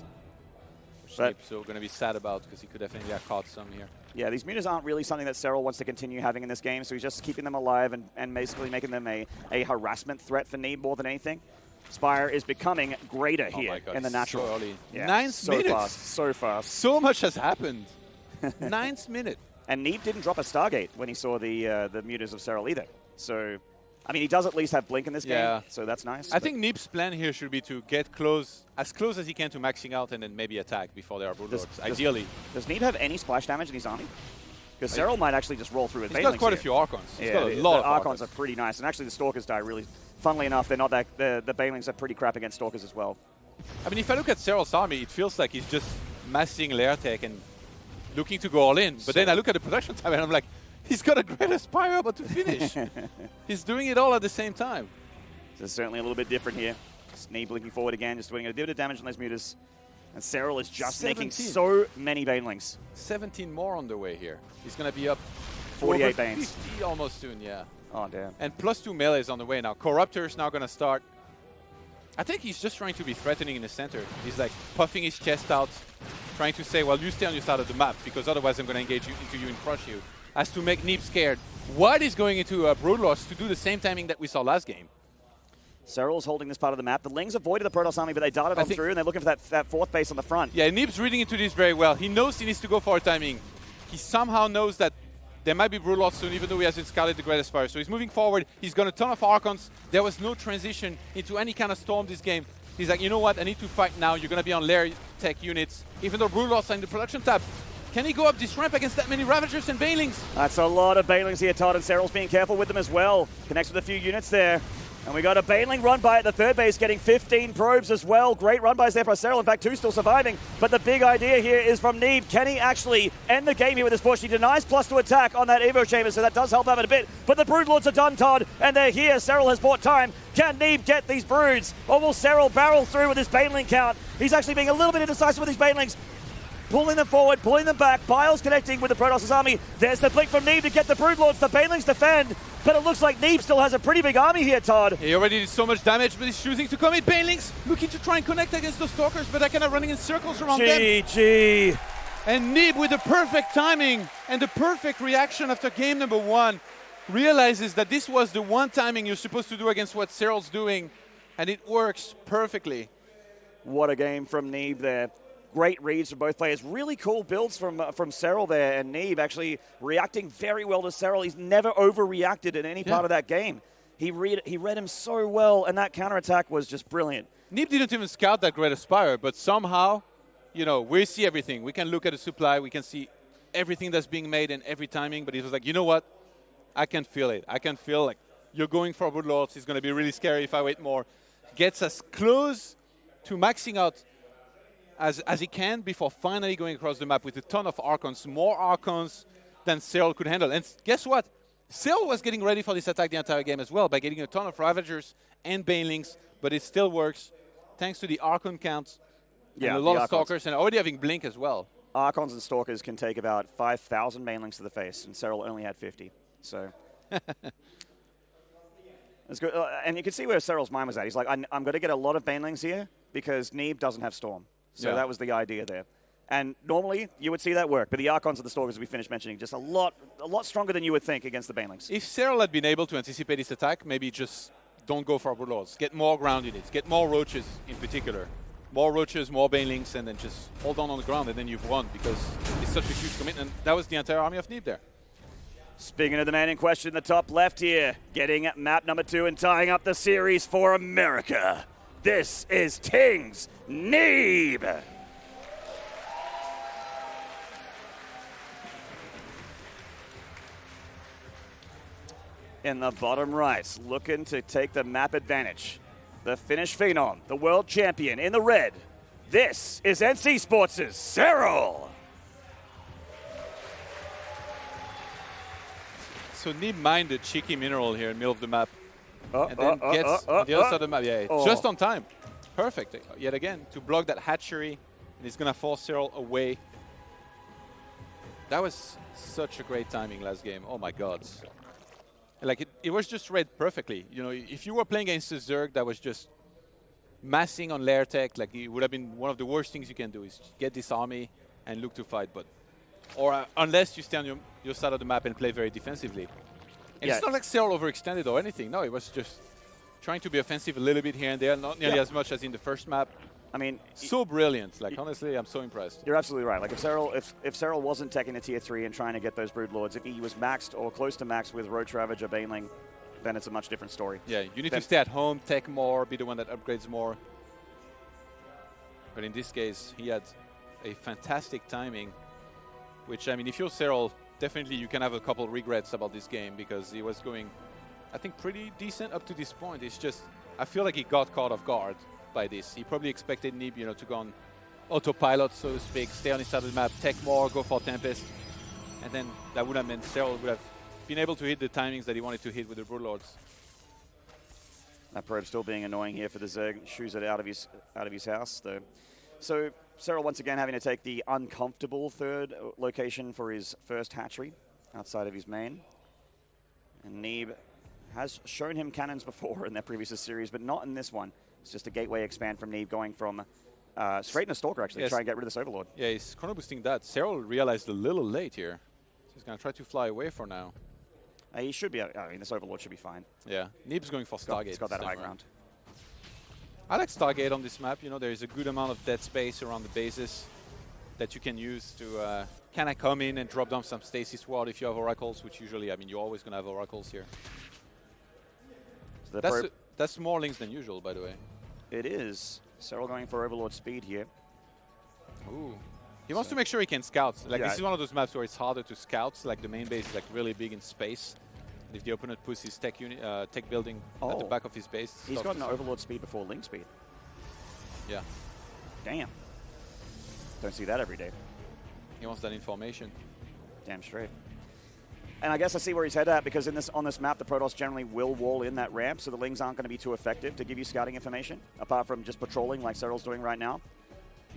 So going to be sad about, because he could definitely have caught some here. Yeah, these mutas aren't really something that Serral wants to continue having in this game, so he's just keeping them alive and basically making them a harassment threat for Neeb more than anything. Spire is becoming greater here in the natural. So early. Yeah, 9th minute. So fast. So much has happened. 9th minute. And Neeb didn't drop a Stargate when he saw the mutas of Serral either. So, I mean, he does at least have Blink in this game, so that's nice. I think Neeb's plan here should be to get as close as he can to maxing out and then maybe attack before there are Broodlords, ideally. Does Neeb have any splash damage in his army? Because Serral might actually just roll through with Banelings. He's got quite a few Archons. He's got a lot of Archons. Are pretty nice. And actually the Stalkers die really, funnily enough, they're not that, the Banelings are pretty crap against Stalkers as well. I mean, if I look at Serral's army, it feels like he's just massing lair tech and looking to go all in. But then I look at the production time and I'm like, he's got a great Aspire about to finish. He's doing it all at the same time. So certainly a little bit different here. Neeb blinking forward again, just doing a bit of damage on those mutas. And Serral is just making so many Banelings. 17 more on the way here. He's going to be up 48 Banes. 50 almost soon, yeah. Oh, damn. And +2 melee is on the way now. Corruptor's now going to start. I think he's just trying to be threatening in the center. He's like puffing his chest out, trying to say, well, you stay on your side of the map, because otherwise I'm going to engage into you and crush you. As to make Neeb scared. What is going into Broodlords to do the same timing that we saw last game? Serral's holding this part of the map. The Lings avoided the Protoss army, but they darted on through, and they're looking for that 4th base on the front. Yeah, Neeb's reading into this very well. He knows he needs to go for a timing. He somehow knows that there might be Broodlords soon, even though he hasn't scouted the Great Aspire. So he's moving forward. He's got a ton of Archons. There was no transition into any kind of storm this game. He's like, you know what? I need to fight now. You're going to be on lair tech units. Even though Broodlords are in the production tab. Can he go up this ramp against that many Ravagers and Banelings? That's a lot of Banelings here, Todd, and Serral's being careful with them as well. Connects with a few units there. And we got a Baneling run by at the third base, getting 15 probes as well. Great run bys there for Serral. In fact, 2 still surviving. But the big idea here is from Neeb. Can he actually end the game here with this push? He denies plus to attack on that Evo Chamber, so that does help out a bit. But the Broodlords are done, Todd, and they're here. Serral has bought time. Can Neeb get these Broods? Or will Serral barrel through with his Baneling count? He's actually being a little bit indecisive with these Banelings. Pulling them forward, pulling them back. Biles connecting with the Protoss' army. There's the blink from Neeb to get the Broodlords. The Banelings defend. But it looks like Neeb still has a pretty big army here, Todd. He already did so much damage, but he's choosing to commit. Banelings looking to try and connect against the Stalkers, but they're kind of running in circles around them. GG. And Neeb, with the perfect timing and the perfect reaction after game number 1, realizes that this was the one timing you're supposed to do against what Serral's doing, and it works perfectly. What a game from Neeb there. Great reads from both players. Really cool builds from Serral there, and Neeb actually reacting very well to Serral. He's never overreacted in any part of that game. He read him so well, and that counterattack was just brilliant. Neeb didn't even scout that Great Aspire, but somehow, you know, we see everything. We can look at the supply. We can see everything that's being made and every timing, but he was like, you know what? I can feel it. I can feel like you're going for Broodlords. It's going to be really scary if I wait more. Gets as close to maxing out as he can before finally going across the map with a ton of Archons, more Archons than Serral could handle. And guess what? Serral was getting ready for this attack the entire game as well by getting a ton of Ravagers and Banelings, but it still works thanks to the Archon count and a lot of Stalkers and already having Blink as well. Archons and Stalkers can take about 5,000 Banelings to the face, and Serral only had 50. So it's good. And you can see where Serral's mind was at. He's like, I'm going to get a lot of Banelings here because Neeb doesn't have Storm. So that was the idea there. And normally you would see that work, but the Archons and the Stalkers, as we finished mentioning, just a lot stronger than you would think against the Banelings. If Serral had been able to anticipate this attack, maybe just don't go for Broodlords. Get more ground units. Get more Roaches in particular. More Roaches, more Banelings, and then just hold on the ground, and then you've won because it's such a huge commitment. That was the entire army of Neeb there. Speaking of the man in question, the top left here, getting map number 2 and tying up the series for America. This is Ting's Neeb. In the bottom right, looking to take the map advantage. The Finnish Phenom, the world champion in the red. This is NC Sports' Serral. So Neeb mined a cheeky mineral here in the middle of the map. And then gets on the other side of the map. Yeah, just on time. Perfect, yet again, to block that hatchery. And he's going to force Serral away. That was such a great timing last game. Oh my god. Like, it was just read perfectly. You know, if you were playing against a Zerg that was just massing on lair tech, like, it would have been one of the worst things you can do is get this army and look to fight. But unless you stay on your side of the map and play very defensively. And it's not like Serral overextended or anything. No, it was just trying to be offensive a little bit here and there, not nearly as much as in the first map. I mean, so brilliant. Like, honestly, I'm so impressed. You're absolutely right. Like, if Serral wasn't taking a tier 3 and trying to get those Broodlords, if he was maxed or close to max with Roach Ravager, Baneling, then it's a much different story. Yeah, you need to stay at home, tech more, be the one that upgrades more. But in this case, he had a fantastic timing, which, I mean, if you're Serral, definitely you can have a couple regrets about this game because he was going, I think, pretty decent up to this point. It's just, I feel like he got caught off guard by this. He probably expected Neeb, you know, to go on autopilot, so to speak, stay on his side of the map, tech more, go for Tempest, and then that would have meant Serral would have been able to hit the timings that he wanted to hit with the Broodlords. That probe still being annoying here for the Zerg. Shoos it out of his house, though. So Serral once again having to take the uncomfortable third location for his first hatchery outside of his main. And Neeb has shown him cannons before in their previous series, but not in this one. It's just a gateway expand from Neeb going from straight into Stalker, actually, to try and get rid of this Overlord. Yeah, he's chrono boosting that. Serral realized a little late here. So he's going to try to fly away for now. He should be, I mean, this Overlord should be fine. Yeah, Neeb's going for Stargate. He's got that high ground. I like Stargate on this map. You know, there is a good amount of dead space around the bases that you can use to kind of come in and drop down some Stasis Ward if you have Oracles, which usually, I mean, you're always going to have Oracles here. So that's more links than usual, by the way. It is. Serral going for Overlord speed here. Ooh. He wants to make sure he can scout. Like, this is one of those maps where it's harder to scout. Like, the main base is like really big in space. If the opponent puts his tech building at the back of his base, he's got an Overlord speed before Link speed. Yeah. Damn. Don't see that every day. He wants that information. Damn straight. And I guess I see where he's headed at, because on this map, the Protoss generally will wall in that ramp, so the Lings aren't going to be too effective to give you scouting information, apart from just patrolling like Serral's doing right now.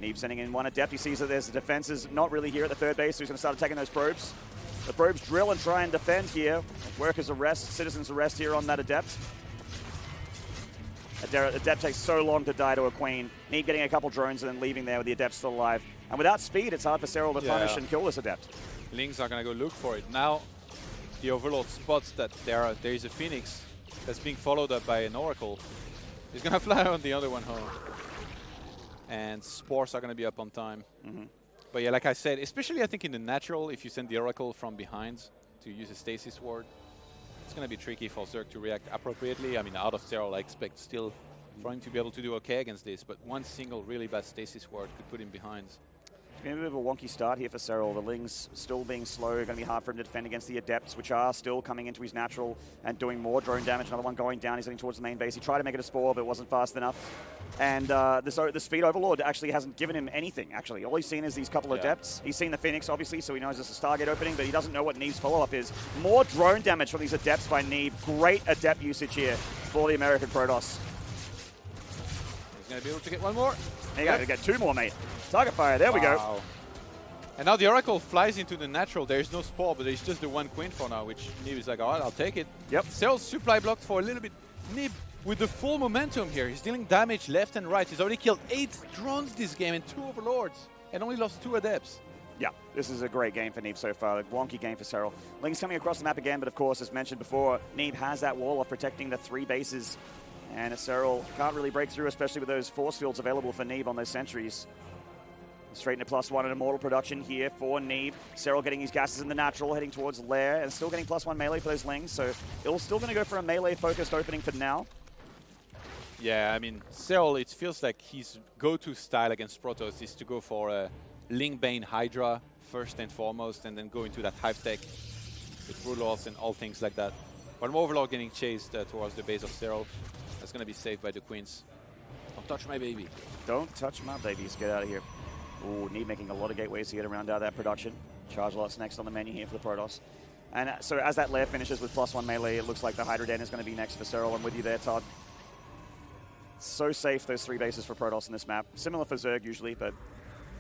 Neeb sending in one Adept. He sees that there's the defenses not really here at the third base, so he's going to start attacking those probes. The probes drill and try and defend here. Workers arrest, citizens arrest here on that Adept. Adept takes so long to die to a Queen. Neeb getting a couple drones and then leaving there with the Adept still alive. And without speed, it's hard for Serral to punish and kill this Adept. Lings are going to go look for it. Now, the Overlord spots that there is a Phoenix that's being followed up by an Oracle. He's going to fly on the other one home. And Spores are going to be up on time. But yeah, like I said, especially I think in the natural, if you send the Oracle from behind to use a Stasis Ward, it's going to be tricky for Zerg to react appropriately. I mean, out of Serral, I expect still for him to be able to do okay against this, but one single really bad Stasis Ward could put him behind. It's going to be a bit of a wonky start here for Serral. The Lings still being slow, going to be hard for him to defend against the Adepts, which are still coming into his natural and doing more drone damage. Another one going down, he's heading towards the main base. He tried to make it a Spore, but it wasn't fast enough. And the Speed Overlord actually hasn't given him anything, actually. All he's seen is these couple of Adepts. He's seen the Phoenix, obviously, so he knows there's a Stargate opening, but he doesn't know what Neeb's follow-up is. More drone damage from these Adepts by Neeb. Great Adept usage here for the American Protoss. He's going to be able to get one more. He got to get two more, mate. Target fire, there we go. And now the Oracle flies into the natural. There's no Spore, but there's just the one Queen for now, which Neeb is like, all right, I'll take it. Yep. Serral's supply blocked for a little bit. Neeb with the full momentum here. He's dealing damage left and right. He's already killed 8 drones this game and 2 Overlords, and only lost 2 Adepts. Yeah, this is a great game for Neeb so far. A wonky game for Serral. Ling's coming across the map again, but of course, as mentioned before, Neeb has that wall of protecting the 3 bases. And Serral can't really break through, especially with those force fields available for Neeb on those sentries. Straight into +1 in Immortal production here for Neeb. Serral getting his gases in the natural, heading towards Lair, and still getting +1 melee for those Lings. So it's still going to go for a melee-focused opening for now. Yeah, I mean, Serral, it feels like his go-to style against Protoss is to go for a Ling-Bane Hydra first and foremost, and then go into that Hive Tech with Rulers and all things like that. But Overlord getting chased towards the base of Serral. That's going to be saved by the Queens. Don't touch my baby. Don't touch my babies. Get out of here. Ooh, Neeb making a lot of gateways to get around out of that production. Charge lots next on the menu here for the Protoss. And so as that Lair finishes with +1 melee, it looks like the Hydra Den is going to be next for Serral. I'm with you there, Todd. So safe, those 3 bases for Protoss in this map. Similar for Zerg usually, but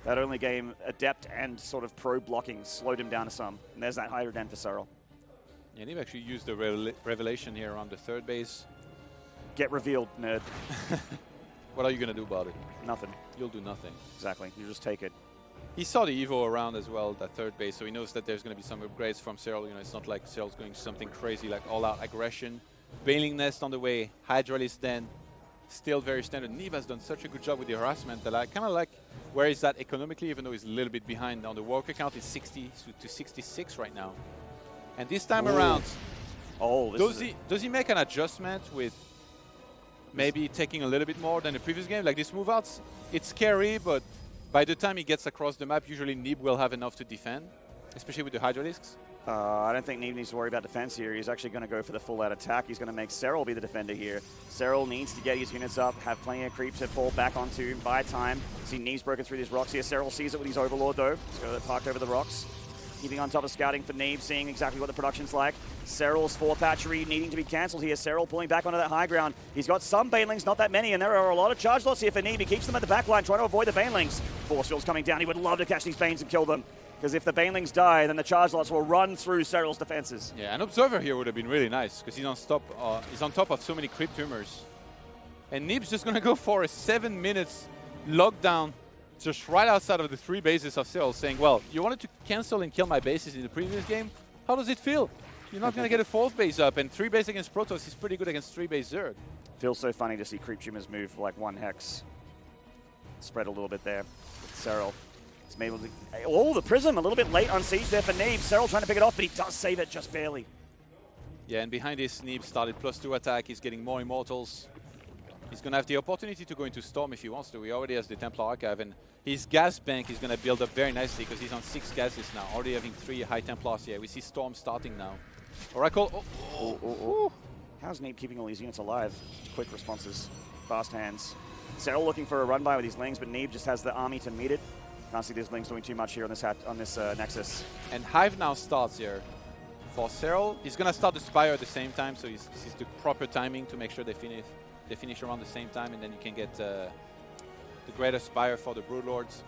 that only game Adept and sort of pro blocking slowed him down to some. And there's that Hydra Den for Serral. Yeah, Neeb actually used the Revelation here on the 3rd base. Get revealed, nerd. What are you going to do about it? Nothing. You'll do nothing. Exactly. You just take it. He saw the Evo around as well, that 3rd base, so he knows that there's going to be some upgrades from Serral. You know, it's not like Serral's going something crazy like all-out aggression. Bailing Nest on the way, Hydralisk Den, still very standard. Neeb has done such a good job with the harassment that I kind of like where is that economically, even though he's a little bit behind. On the worker count, it's 60 to 66 right now. And this time around, does he make an adjustment with maybe taking a little bit more than the previous game? Like this move outs, it's scary, but by the time he gets across the map, usually Neeb will have enough to defend, especially with the Hydralisks. I don't think Neeb needs to worry about defense here. He's actually going to go for the full-out attack. He's going to make Serral be the defender here. Serral needs to get his units up, have plenty of creeps to fall back onto, buy time. See Neeb's broken through these rocks here. Serral sees it with his Overlord, though. He's got it parked over the rocks. Keeping on top of scouting for Neeb, seeing exactly what the production's like. Serral's 4th hatchery needing to be cancelled here. Serral pulling back onto that high ground. He's got some Banelings, not that many, and there are a lot of charge lots here for Neeb. He keeps them at the back line, trying to avoid the Banelings. Force field's coming down. He would love to catch these Banes and kill them, because if the Banelings die, then the charge lots will run through Serral's defenses. Yeah, an Observer here would have been really nice, because he's on top of so many creep tumors. And Neeb's just going to go for a 7 minutes lockdown just right outside of the 3 bases of Serral, saying, well, you wanted to cancel and kill my bases in the previous game? How does it feel? You're not going to get a 4th base up, and 3 base against Protoss is pretty good against 3 base Zerg. Feels so funny to see creep tumors move like 1 hex. Spread a little bit there. Serral is able to... Oh, the Prism a little bit late on siege there for Neeb. Serral trying to pick it off, but he does save it just barely. Yeah, and behind this, Neeb started +2 attack. He's getting more Immortals. He's going to have the opportunity to go into Storm if he wants to. He already has the Templar Archive, and his gas bank is going to build up very nicely because he's on 6 gases now, already having 3 High Templars here. We see Storm starting now. Oracle. How's Neeb keeping all these units alive? Quick responses, fast hands. Serral looking for a run by with these Lings, but Neeb just has the army to meet it. Can't see these Lings doing too much here on this Nexus. And Hive now starts here. For Serral, he's gonna start the Spire at the same time, so this is the proper timing to make sure they finish around the same time, and then you can get the greater Spire for the Broodlords.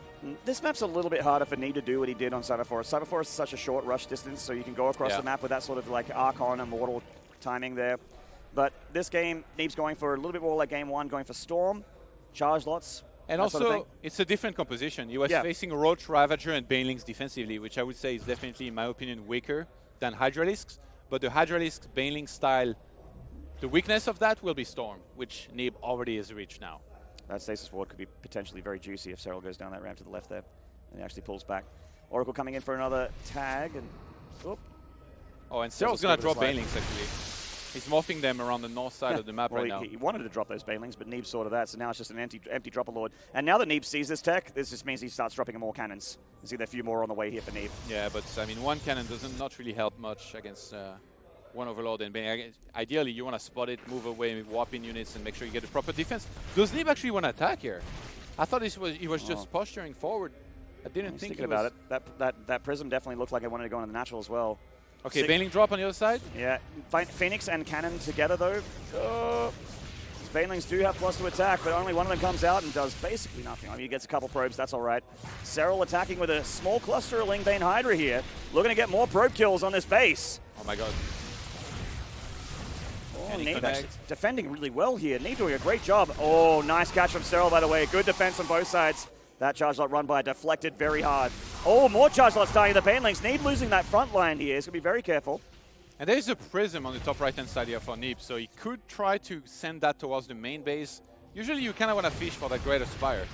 This map's a little bit harder for Neeb to do what he did on Cyber Forest. Cyber Forest is such a short rush distance, so you can go across the map with that sort of like Archon Immortal timing there. But this game, Neeb's going for a little bit more like game one, going for Storm, Charge Lots. And also, sort of it's a different composition. He was facing Roach, Ravager, and Banelings defensively, which I would say is definitely, in my opinion, weaker than Hydralisks. But the Hydralisk Baneling style, the weakness of that will be Storm, which Neeb already has reached now. That Stasis Ward could be potentially very juicy if Serral goes down that ramp to the left there. And he actually pulls back. Oracle coming in for another tag. And and Serral's going to drop Banelings, actually. He's morphing them around the north side of the map right now. He wanted to drop those Banelings, but Neeb sorted that, so now it's just an empty Dropper Lord. And now that Neeb sees this tech, this just means he starts dropping more cannons. You see there are a few more on the way here for Neeb. Yeah, but I mean, one cannon doesn't not really help much against one Overlord. And ideally, you want to spot it, move away, warp in units, and make sure you get the proper defense. Does Neeb actually want to attack here? I thought he was just posturing forward. I didn't think about it. That Prism definitely looked like it wanted to go into the natural as well. Okay, Baneling drop on the other side? Yeah, Phoenix and Cannon together though. Banelings do have plus to attack, but only one of them comes out and does basically nothing. I mean, he gets a couple probes, that's all right. Serral attacking with a small cluster of Lingbane Hydra here. Looking to get more probe kills on this base. Oh my god. Neeb actually defending really well here. Neeb doing a great job. Oh, nice catch from Serral, by the way. Good defense on both sides. That charge lot run by deflected very hard. Oh, more charge lots dying to the Banelings. Neeb losing that front line here. He's going to be very careful. And there's a Prism on the top right-hand side here for Neeb, so he could try to send that towards the main base. Usually you kind of want to fish for that greater Spire.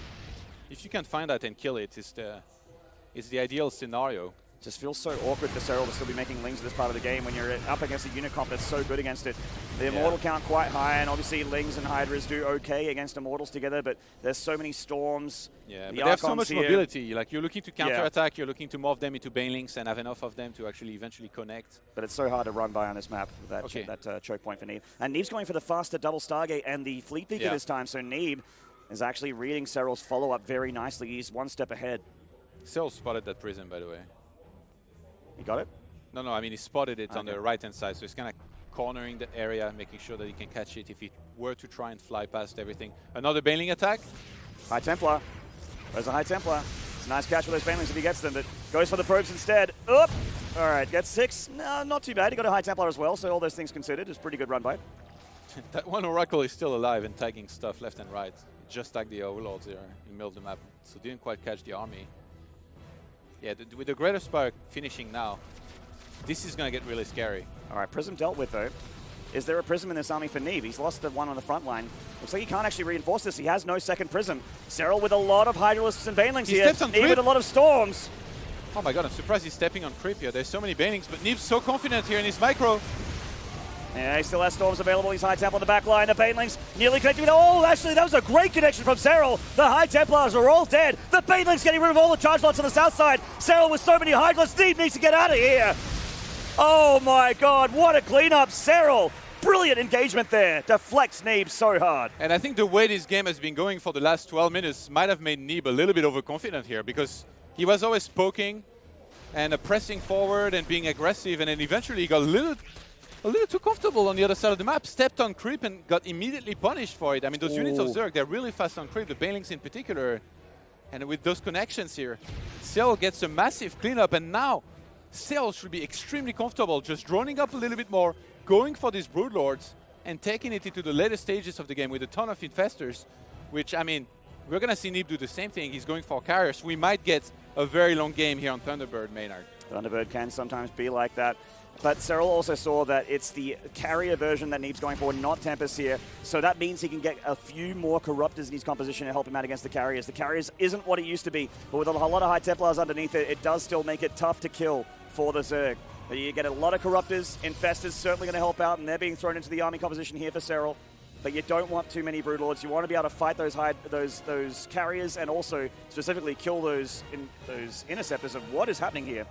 If you can find that and kill it, it's the ideal scenario. Just feels so awkward for Serral to still be making Lings at this part of the game when you're up against a unit comp that's so good against it. The Immortal count quite high, and obviously Lings and Hydras do okay against Immortals together, but there's so many Storms. Yeah, but they have so much mobility. Like, you're looking to counter-attack, you're looking to morph them into Banelings and have enough of them to actually eventually connect. But it's so hard to run by on this map, that choke point for Neeb. And Neeb's going for the faster double Stargate and the Fleet Peaker this time, so Neeb is actually reading Serral's follow-up very nicely. He's one step ahead. Serral spotted that Prism, by the way. You got it? No, I mean, he spotted it on the right-hand side, so he's kind of cornering the area, making sure that he can catch it if he were to try and fly past everything. Another Baneling attack. High Templar. There's a High Templar. It's a nice catch with those Banelings if he gets them, but goes for the probes instead. Up! All right, gets 6. No, not too bad. He got a High Templar as well, so all those things considered, it's a pretty good run by. That one Oracle is still alive and tagging stuff left and right. Just tagged the Overlords here in the middle of the map, so didn't quite catch the army. Yeah, with the Greater Spire finishing now, this is going to get really scary. All right, Prism dealt with, though. Is there a Prism in this army for Neeb? He's lost the one on the front line. Looks like he can't actually reinforce this. He has no second Prism. Serral with a lot of Hydralisks and Banelings here. Neeb with a lot of Storms. Oh my god, I'm surprised he's stepping on Creep here. There's so many Banelings, but Neeb's so confident here in his micro. Yeah, he still has Storms available. He's High Templar on the back line. The Banelings nearly connecting with... Oh, actually, that was a great connection from Serral. The High Templars are all dead. The Banelings getting rid of all the charge lots on the south side. Serral with so many Hydralisks. Neeb needs to get out of here. Oh my god, what a cleanup. Serral, brilliant engagement there. Deflects Neeb so hard. And I think the way this game has been going for the last 12 minutes might have made Neeb a little bit overconfident here, because he was always poking and pressing forward and being aggressive, and then eventually he got a little too comfortable on the other side of the map, stepped on creep and got immediately punished for it. I mean, those units of Zerg, they're really fast on creep, the Banelings in particular. And with those connections here, Serral gets a massive cleanup, and now Serral should be extremely comfortable just droning up a little bit more, going for these Broodlords, and taking it into the later stages of the game with a ton of Infestors, which, I mean, we're going to see Neeb do the same thing. He's going for carriers. We might get a very long game here on Thunderbird, Maynard. Thunderbird can sometimes be like that. But Serral also saw that it's the carrier version that Neeb's going for, not Tempest here. So that means he can get a few more Corruptors in his composition to help him out against the carriers. The carriers isn't what it used to be, but with a lot of High Templars underneath it, it does still make it tough to kill for the Zerg. But you get a lot of Corruptors. Infestors certainly going to help out, and they're being thrown into the army composition here for Serral. But you don't want too many Broodlords. You want to be able to fight those carriers, and also specifically kill those interceptors of what is happening here.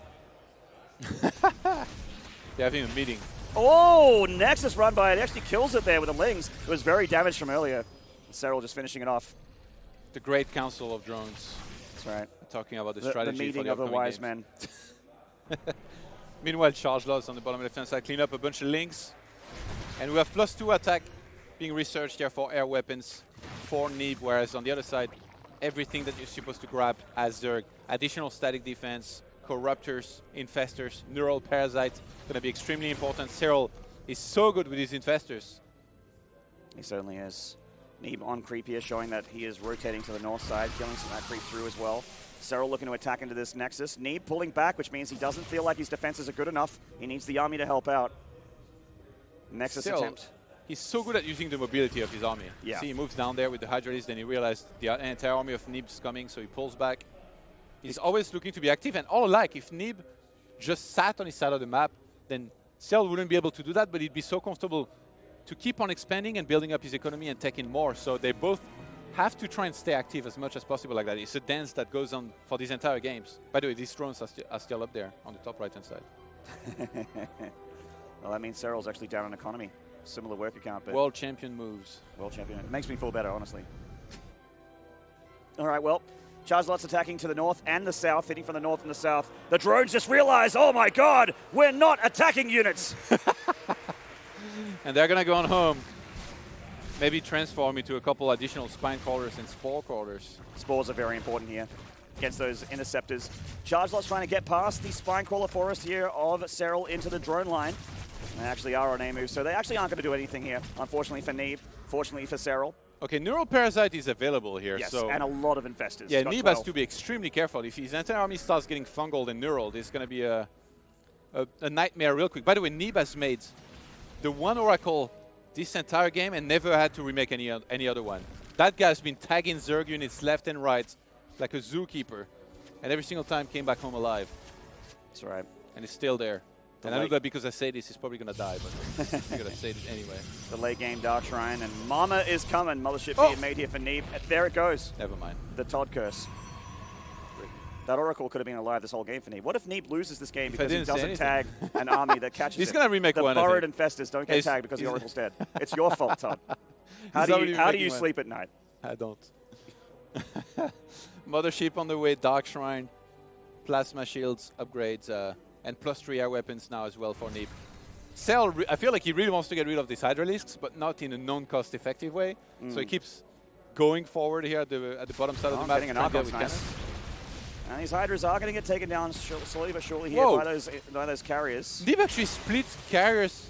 They're having a meeting. Oh, Nexus run by it. Actually kills it there with the Lings. It was very damaged from earlier. Serral just finishing it off. The great council of drones. That's right. Talking about the The strategy meeting for the of the wise games. men. Meanwhile, Charge Loss on the bottom left-hand side, clean up a bunch of links. And we have +2 attack being researched here for air weapons for Neeb, whereas on the other side, everything that you're supposed to grab as Zerg. Additional static defense, corruptors, infestors, neural parasites, going to be extremely important. Serral is so good with his infestors. He certainly is. Neeb on creep here, showing that he is rotating to the north side, killing some of that creep through as well. Serral looking to attack into this Nexus. Neeb pulling back, which means he doesn't feel like his defenses are good enough. He needs the army to help out. Nexus Serral, attempt. he's so good at using the mobility of his army. Yeah. See, he moves down there with the Hydralis, then he realized the entire army of Neeb's coming, so he pulls back. He's always looking to be active, and all alike, if Neeb just sat on his side of the map, then Serral wouldn't be able to do that, but he'd be so comfortable to keep on expanding and building up his economy and taking more. So they both have to try and stay active as much as possible like that. It's a dance that goes on for these entire games. By the way, these drones are still up there on the top right-hand side. Well, that means Serral's actually down on economy. Similar work account, but World champion moves. world champion. It makes me feel better, honestly. All right, well, Charizard's attacking to the north and the south, hitting from the north and the south. The drones just realized, oh my god, we're not attacking units. And they're going to go on home. Maybe transform into a couple additional spine crawlers and spore crawlers. Spores are very important here against those interceptors. Charizard's trying to get past the spine crawler forest here of Serral into the drone line. And they actually are on a move, so they actually aren't going to do anything here, unfortunately for Neeb, fortunately for Serral. Okay, Neural Parasite is available here. Yes, so and a lot of infestors. yeah, Got Neeb 12. has to be extremely careful. If his entire army starts getting fungal and neural, there's going to be a nightmare real quick. By the way, Neeb has made the one Oracle this entire game and never had to remake any other one. That guy's been tagging Zerg units left and right like a zookeeper, and every single time came back home alive. That's right. And it's still there. The And I know late- that because I say this, he's probably going to die, but I'm going to say it anyway. The late game Dark Shrine, and Mama is coming. Mothership Oh. being made here for Neeb. There it goes. Never mind. The Todd curse. That Oracle could have been alive this whole game for Neeb. What if Neeb loses this game If I because he didn't say doesn't tag anything. an army that catches He's him? going to remake The one, I borrowed think. infestors don't get He's- tagged because the he's- Oracle's dead. It's your fault, Todd. How He's do already you remaking one. sleep at night? I don't. Mothership on the way, Dark Shrine, Plasma Shields, upgrades, and +3 air weapons now as well for Neeb. Serral, I feel like he really wants to get rid of these Hydralisks, but not in a non-cost effective way. So he keeps going forward here at the bottom side of the map. Getting an to try and deal Archon's with nice. cannons. And these Hydras are going to get taken down slowly but surely here Whoa. by those carriers. Neeb actually splits carriers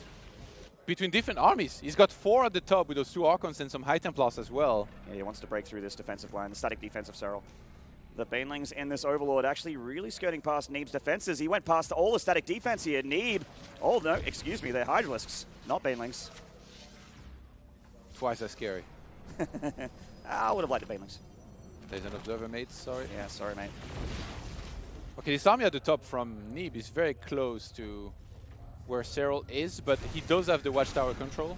between different armies. He's got 4 at the top with those 2 Archons and some High Templars as well. Yeah, he wants to break through this defensive line, the static defense of Serral. The Banelings in this Overlord actually really skirting past Neeb's defenses. He went past all the static defense here. Neeb, oh no, excuse me, they're Hydralisks, not Banelings. Twice as scary. I would have liked the Banelings. There's an Observer mate, sorry. Yeah, sorry, mate. Okay, this army at the top from Neeb is very close to where Serral is, but he does have the Watchtower control,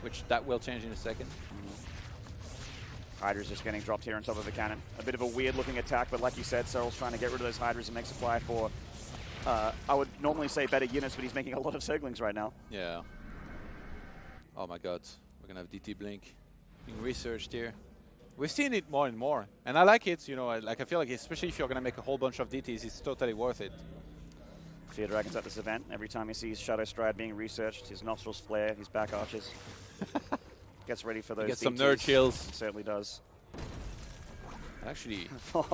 which that will change in a second. Hydras just getting dropped here on top of the cannon. A bit of a weird looking attack, but like you said, Serral's trying to get rid of those Hydras and make supply for, I would normally say better units, but he's making a lot of Zerglings right now. Yeah. Oh my god, we're gonna have DT Blink being researched here. We've seen it more and more, and I like it, you know, I feel like especially if you're gonna make a whole bunch of DTs, it's totally worth it. Fear Dragon's at this event. Every time he sees Shadow Stride being researched, his nostrils flare, his back arches. Gets ready for those Get some DTs. nerd chills. Certainly does. Actually,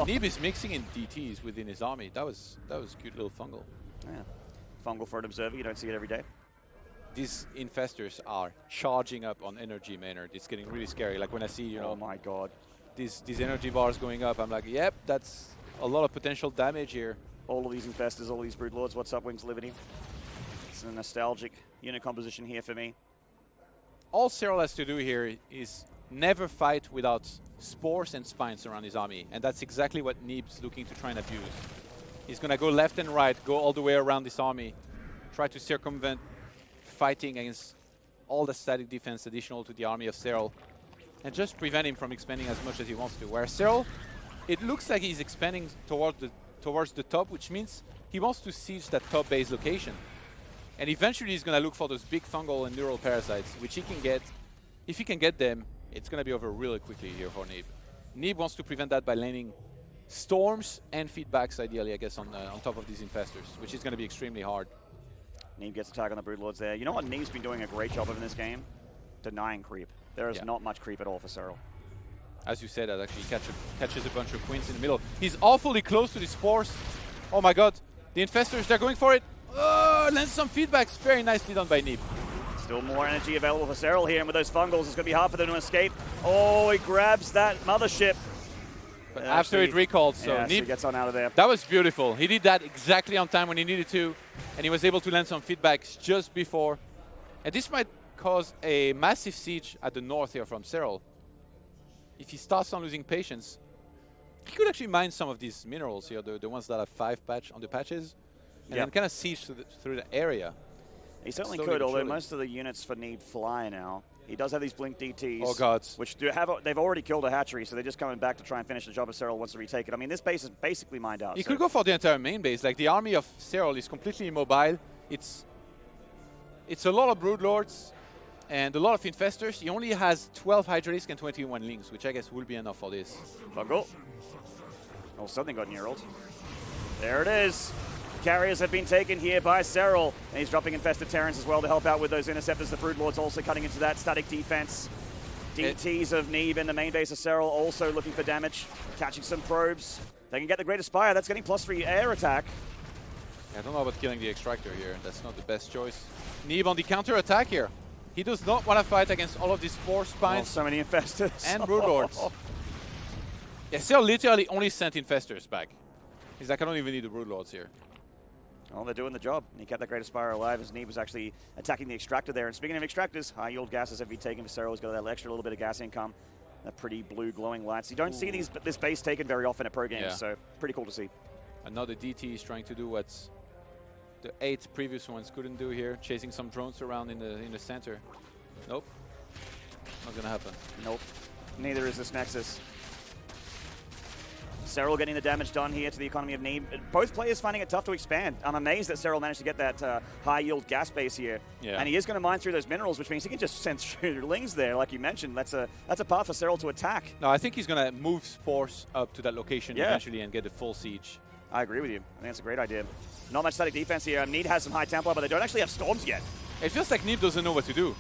Neeb is mixing in DTs within his army. That was cute little fungal. Yeah. Fungal for an observer, you don't see it every day. These infestors are charging up on energy Maynard. It's getting really scary. Like when I see, you know, Oh my god. these energy bars going up, I'm like, yep, that's a lot of potential damage here. All of these infestors, all of these broodlords. What's up, Wings Liberty? It's a nostalgic unit composition here for me. All Serral has to do here is never fight without spores and spines around his army, and that's exactly what Neeb's looking to try and abuse. He's going to go left and right, go all the way around this army, try to circumvent fighting against all the static defense additional to the army of Serral, and just prevent him from expanding as much as he wants to. Where Serral, it looks like he's expanding towards the top, which means he wants to siege that top base location. And eventually he's going to look for those big fungal and neural parasites, which he can get. If he can get them, it's going to be over really quickly here for Neeb. Neeb wants to prevent that by landing storms and feedbacks, ideally, I guess, on top of these infestors, which is going to be extremely hard. Neeb gets a tag on the Broodlords there. You know what Neeb's been doing a great job of in this game? Denying creep. There is not much creep at all for Serral. As you said, that actually catches a bunch of queens in the middle. He's awfully close to the spores. Oh my god. The infestors, they're going for it. Oh, lands some feedbacks. Very nicely done by Neeb. Still more energy available for Serral here, and with those fungals, it's going to be hard for them to escape. Oh, he grabs that mothership. But after it recalled, so yeah, Neeb so gets on out of there. That was beautiful. He did that exactly on time when he needed to, and he was able to land some feedbacks just before. And this might cause a massive siege at the north here from Serral. If he starts on losing patience, he could actually mine some of these minerals here, the ones that have 5 patch on the patches, and then kind of siege through the area. He certainly could, although most of the units for Neeb fly now. He does have these blink DTs, oh gods, which they've already killed a hatchery, so they're just coming back to try and finish the job if Serral wants to retake it. I mean, this base is basically mined out. He could go for the entire main base. Like, the army of Serral is completely immobile. It's a lot of Broodlords and a lot of infestors. He only has 12 Hydralisk and 21 Lings, which I guess will be enough for this. Fungal. Oh, something got knurled. There it is. Carriers have been taken here by Serral, and he's dropping infested Terrans as well to help out with those interceptors. The Broodlords also cutting into that static defense. DTs of Neeb in the main base of Serral also looking for damage, catching some probes. They can get the Great Aspire. That's getting +3 air attack. I don't know about killing the Extractor here. That's not the best choice. Neeb on the counter attack here. He does not want to fight against all of these Spore Spines. Oh, so many infestors. And Broodlords. Yeah, Serral literally only sent infestors back. He's like, I don't even need the Broodlords here. Well, they're doing the job. And he kept that Great Aspire alive as Neeb was actually attacking the Extractor there. And speaking of Extractors, high yield gases have been taken for Serral. He's got that extra little bit of gas income. That pretty blue glowing lights. You don't see this base taken very often at pro games, so pretty cool to see. Another DT is trying to do what the 8 previous ones couldn't do here, chasing some drones around in the center. Nope. Not gonna happen. Nope. Neither is this Nexus. Serral getting the damage done here to the economy of Neeb. Both players finding it tough to expand. I'm amazed that Serral managed to get that high-yield gas base here. Yeah. And he is going to mine through those minerals, which means he can just send lings there, like you mentioned. That's a path for Serral to attack. No, I think he's going to move Spores up to that location eventually and get a full siege. I agree with you. I think that's a great idea. Not much static defense here. Neeb has some high Templar, but they don't actually have storms yet. It feels like Neeb doesn't know what to do.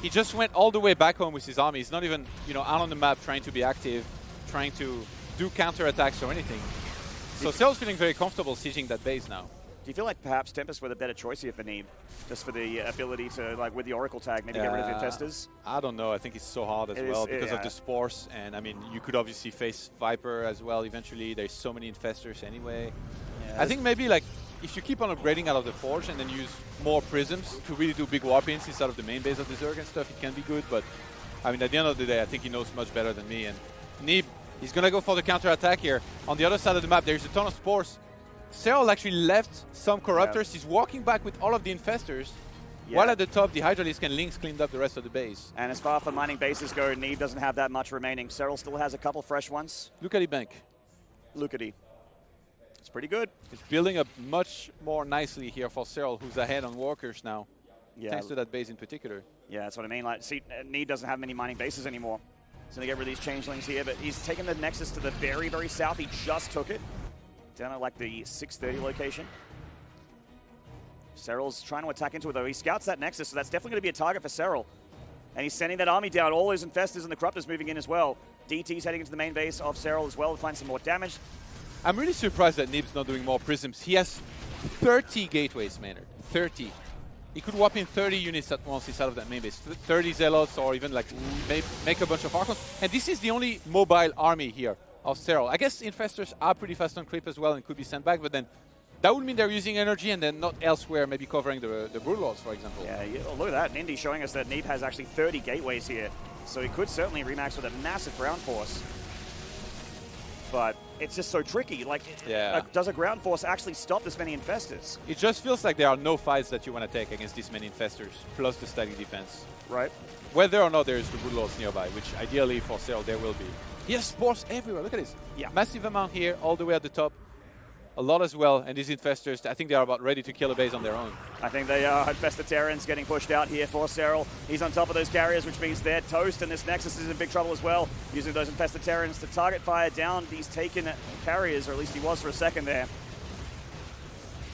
He just went all the way back home with his army. He's not even, out on the map trying to be active, trying to do counter-attacks or anything. So Serral's feeling very comfortable sieging that base now. Do you feel like perhaps Tempest were the better choice here for Neeb? Just for the ability to, like, with the Oracle tag, maybe get rid of Infestors? I don't know. I think it's so hard as well because of the Spores. And, I mean, you could obviously face Viper as well eventually. There's so many Infestors anyway. Yeah, I think maybe, like, if you keep on upgrading out of the Forge and then use more Prisms to really do big Warpins instead of the main base of the Zerg and stuff, it can be good. But, I mean, at the end of the day, I think he knows much better than me. And Neeb, he's going to go for the counter-attack here. On the other side of the map, there's a ton of Spores. Serral actually left some Corruptors. He's walking back with all of the Infestors. While at the top, the Hydralisk and Lynx cleaned up the rest of the base. And as far as mining bases go, Neeb doesn't have that much remaining. Serral still has a couple fresh ones. Look at the bank. Look at it. It's pretty good. It's building up much more nicely here for Serral, who's ahead on Walkers now. Yeah. Thanks to that base in particular. Yeah, that's what I mean. Like, see, Neeb doesn't have many mining bases anymore. He's going to get rid of these changelings here, but he's taken the Nexus to the very, very south. He just took it. Down at like the 630 location. Serral's trying to attack into it though. He scouts that Nexus, so that's definitely going to be a target for Serral. And he's sending that army down. All those Infestors and the Corruptors moving in as well. DT's heading into the main base of Serral as well to find some more damage. I'm really surprised that Neeb's not doing more Prisms. He has 30 gateways, Maynard. 30. He could warp in 30 units at once inside of that main base. 30 Zealots or even like make a bunch of Archons. And this is the only mobile army here of Serral. I guess Infestors are pretty fast on creep as well and could be sent back, but then that would mean they're using energy and then not elsewhere, maybe covering the Broodlords, for example. Yeah, look at that. Nindy showing us that Neeb has actually 30 gateways here. So he could certainly remax with a massive ground force. But it's just so tricky. Like, does a ground force actually stop this many Infestors? It just feels like there are no fights that you want to take against this many Infestors, plus the static defense. Right. Whether or not there's the Broodlords nearby, which ideally for Serral there will be. He has Spores everywhere. Look at this. Yeah. Massive amount here, all the way at the top. a lot as well. And these Infestors, I think they are about ready to kill a base on their own. I think they are. Infested Terrans getting pushed out here for Serral. He's on top of those carriers, which means they're toast, and this Nexus is in big trouble as well. Using those Infested Terrans to target fire down these taken carriers, or at least he was for a second there.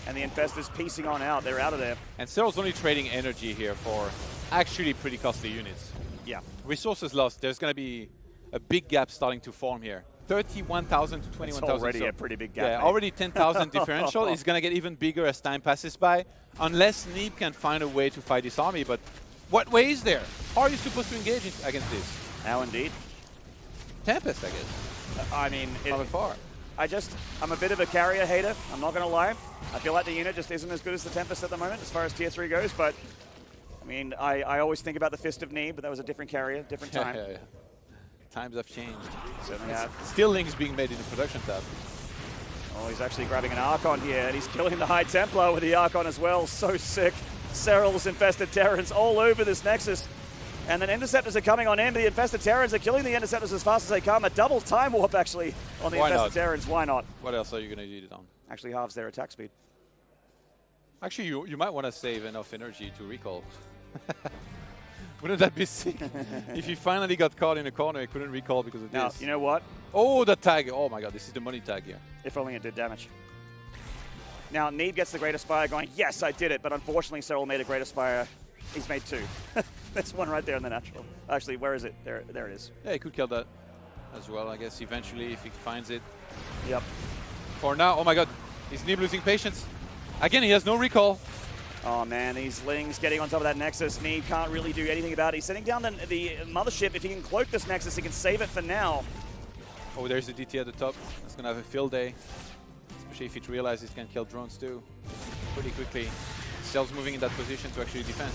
And the Infestors piecing on out. They're out of there. And Serral's only trading energy here for actually pretty costly units. Yeah. Resources lost. There's going to be a big gap starting to form here. 31,000 to 21,000. It's already a pretty big gap. Yeah, already 10,000 differential. It's going to get even bigger as time passes by, unless Neeb can find a way to fight this army. But what way is there? How are you supposed to engage against this? Now, indeed. Tempest, I guess. I mean, not far. I'm a bit of a carrier hater. I'm not going to lie. I feel like the unit just isn't as good as the Tempest at the moment as far as tier 3 goes. But I mean, I always think about the Fist of Neeb, but that was a different carrier, different time. Yeah. Times have changed. Certainly have. Still Link's being made in the production tab. Oh, he's actually grabbing an Archon here, and he's killing the High Templar with the Archon as well. So sick. Serral's Infested Terrans all over this Nexus. And then Interceptors are coming on in, but the Infested Terrans are killing the Interceptors as fast as they come. A double time warp, actually, on the Infested Terrans. Why not? What else are you going to use it on? Actually halves their attack speed. Actually, you might want to save enough energy to recall. Wouldn't that be sick? If he finally got caught in a corner, he couldn't recall because of Now, this. you know what? Oh, the tag. Oh my god, this is the money tag here. If only it did damage. Now, Neeb gets the Great Aspire going, yes, I did it, but unfortunately, Serral made a Great Aspire. He's made 2. There's one right there in the natural. Actually, where is it? There it is. Yeah, he could kill that as well, I guess, eventually, if he finds it. Yep. For now, oh my god, is Neeb losing patience? Again, he has no recall. Oh man, these Lings getting on top of that Nexus. Neeb can't really do anything about it. He's setting down the Mothership. If he can cloak this Nexus, he can save it for now. Oh, there's the DT at the top. It's going to have a field day. Especially if it realizes it can kill drones too. Pretty quickly. Serral's moving in that position to actually defend.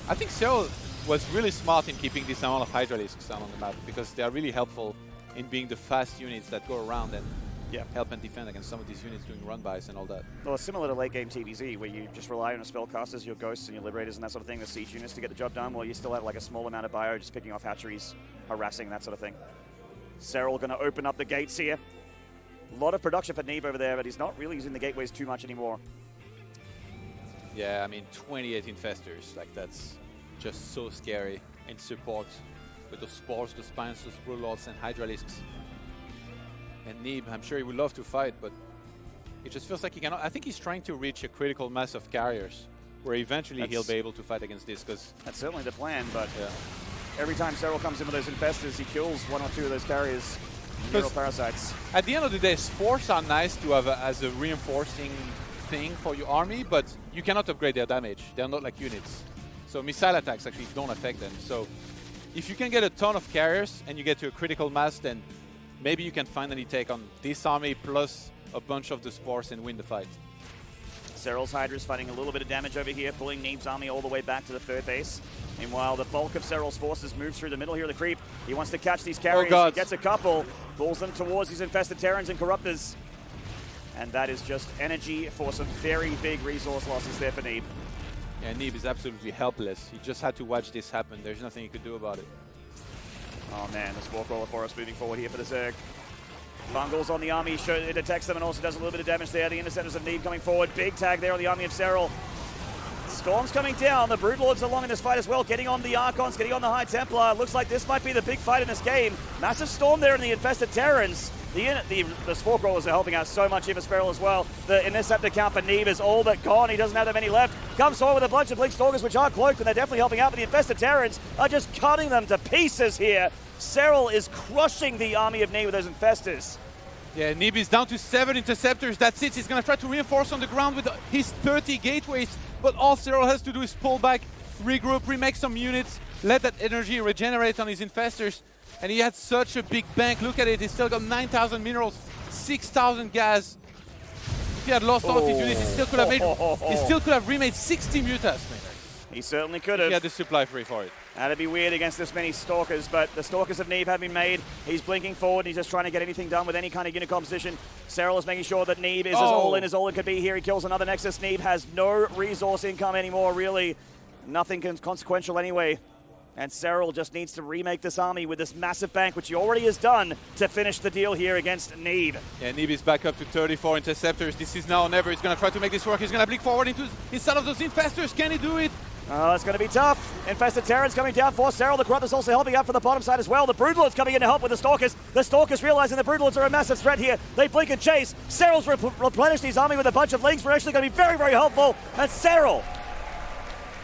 I think Serral was really smart in keeping this amount of Hydralisks down on the map, because they are really helpful in being the fast units that go around and help and defend against some of these units doing run-bys and all that. Well, it's similar to late-game TVZ, where you just rely on your spellcasters, your ghosts, and your liberators and that sort of thing, the siege units to get the job done, while you still have like a small amount of bio, just picking off hatcheries, harassing, that sort of thing. Serral going to open up the gates here. A lot of production for Neeb over there, but he's not really using the gateways too much anymore. Yeah, I mean, 28 Infestors, like that's just so scary in support with those Spores, the Spines, those Brewlords, and Hydralisks. And Neeb, I'm sure he would love to fight, but it just feels like he cannot. I think he's trying to reach a critical mass of carriers where eventually he'll be able to fight against this, because that's certainly the plan, but every time Serral comes in with those Infestors, he kills 1 or 2 of those carriers. Neural parasites. At the end of the day, Spores are nice to have as a reinforcing thing for your army, but you cannot upgrade their damage. They're not like units. So missile attacks actually don't affect them. So if you can get a ton of carriers and you get to a critical mass, then maybe you can finally take on this army plus a bunch of the Spores and win the fight. Serral's Hydra's fighting a little bit of damage over here, pulling Neeb's army all the way back to the third base. Meanwhile, the bulk of Serral's forces moves through the middle here of the creep. He wants to catch these carriers. Oh, he gets a couple, pulls them towards these Infested Terrans and Corruptors. And that is just energy for some very big resource losses there for Neeb. Yeah, Neeb is absolutely helpless. He just had to watch this happen. There's nothing he could do about it. Oh man, the Spore Crawler for us moving forward here for the Zerg. Bungles on the army, it detects them and also does a little bit of damage there. The Interceptors of Neeb coming forward. Big tag there on the army of Serral. Storm's coming down. The Broodlords along in this fight as well, getting on the Archons, getting on the High Templar. Looks like this might be the big fight in this game. Massive storm there in the Infested Terrans. The Spore Crawlers are helping out so much here for Serral as well. The Interceptor count for Neeb is all but gone. He doesn't have that many left. Comes forward with a bunch of Blink Stalkers, which are cloaked, and they're definitely helping out, but the Infested Terrans are just cutting them to pieces here. Serral is crushing the army of Neeb with those Infestors. Yeah, Neeb is down to 7 Interceptors. That's it. He's going to try to reinforce on the ground with his 30 gateways. But all Serral has to do is pull back, regroup, remake some units, let that energy regenerate on his Infestors. And he had such a big bank. Look at it. He's still got 9,000 minerals, 6,000 gas. If he had lost all of his units, he still could have remade 60 mutas, man. He certainly could have. He had the supply free for it. That'd be weird against this many Stalkers, but the Stalkers of Neeb have been made. He's blinking forward, and he's just trying to get anything done with any kind of unit composition. Serral is making sure that Neeb is as all in as all it could be here. He kills another Nexus. Neeb has no resource income anymore, really. Nothing consequential anyway. And Serral just needs to remake this army with this massive bank, which he already has done, to finish the deal here against Neeb. Yeah, Neeb is back up to 34 interceptors. This is now or never. He's going to try to make this work. He's going to blink forward inside of those infestors. Can he do it? Oh, it's going to be tough. Infested Terrans coming down for Serral. The Corruptor's also helping out for the bottom side as well. The Broodlords coming in to help with the Stalkers. The Stalkers realizing the Broodlords are a massive threat here. They blink and chase. Serral's replenished his army with a bunch of links. We're actually going to be very, very helpful. And Serral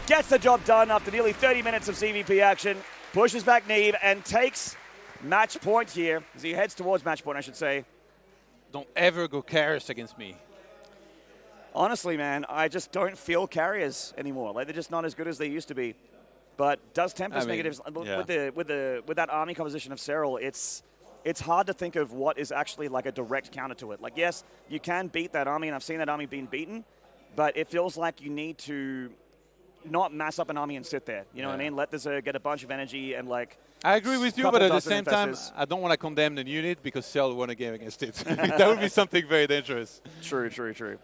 gets the job done after nearly 30 minutes of CVP action. Pushes back Neeb and takes match point here as he heads towards match point, I should say. Don't ever go carriers against me. Honestly, man, I just don't feel carriers anymore. Like, they're just not as good as they used to be. But does Tempest make a difference? Yeah. With that army composition of Serral, it's hard to think of what is actually like a direct counter to it. Like, yes, you can beat that army, and I've seen that army being beaten, but it feels like you need to not mass up an army and sit there. You know what I mean? Let the Zerg get a bunch of energy and, like... I agree with you, but at the same time, I don't want to condemn the unit because Serral won a game against it. That would be something very dangerous. True, true, true.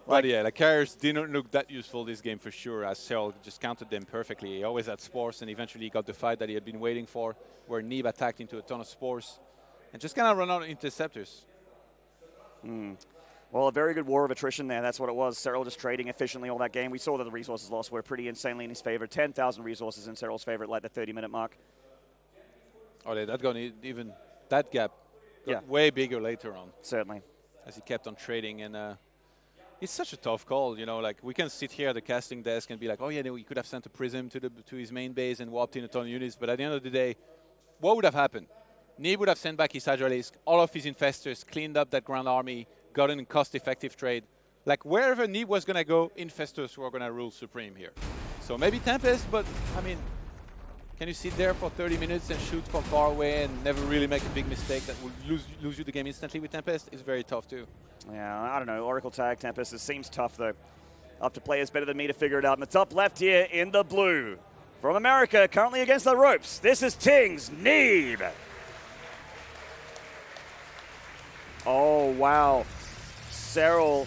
But yeah, the carriers didn't look that useful this game for sure, as Serral just countered them perfectly. He always had spores, and eventually he got the fight that he had been waiting for, where Neeb attacked into a ton of spores and just kind of run out of interceptors. Well, a very good war of attrition there. That's what it was. Serral just trading efficiently all that game. We saw that the resources lost were pretty insanely in his favor. 10,000 resources in Serral's favor at like the 30-minute mark. Oh, that got even that gap got way bigger later on. Certainly. As he kept on trading, and it's such a tough call, you know. Like, we can sit here at the casting desk and be like, oh yeah, we could have sent a Prism to his main base and warped in a ton of units. But at the end of the day, what would have happened? Neeb would have sent back his Hydralisk, all of his infestors, cleaned up that ground army, gotten a cost-effective trade. Like, wherever Neeb was going to go, infestors were going to rule supreme here. So maybe Tempest, but, I mean, can you sit there for 30 minutes and shoot from far away and never really make a big mistake that will lose you the game instantly with Tempest? It's very tough, too. Yeah, I don't know. Oracle Tag Tempest, it seems tough, though. Up to players better than me to figure it out. In the top left here, in the blue, from America, currently against the ropes, this is Ting's Neeb. Oh, wow. Serral,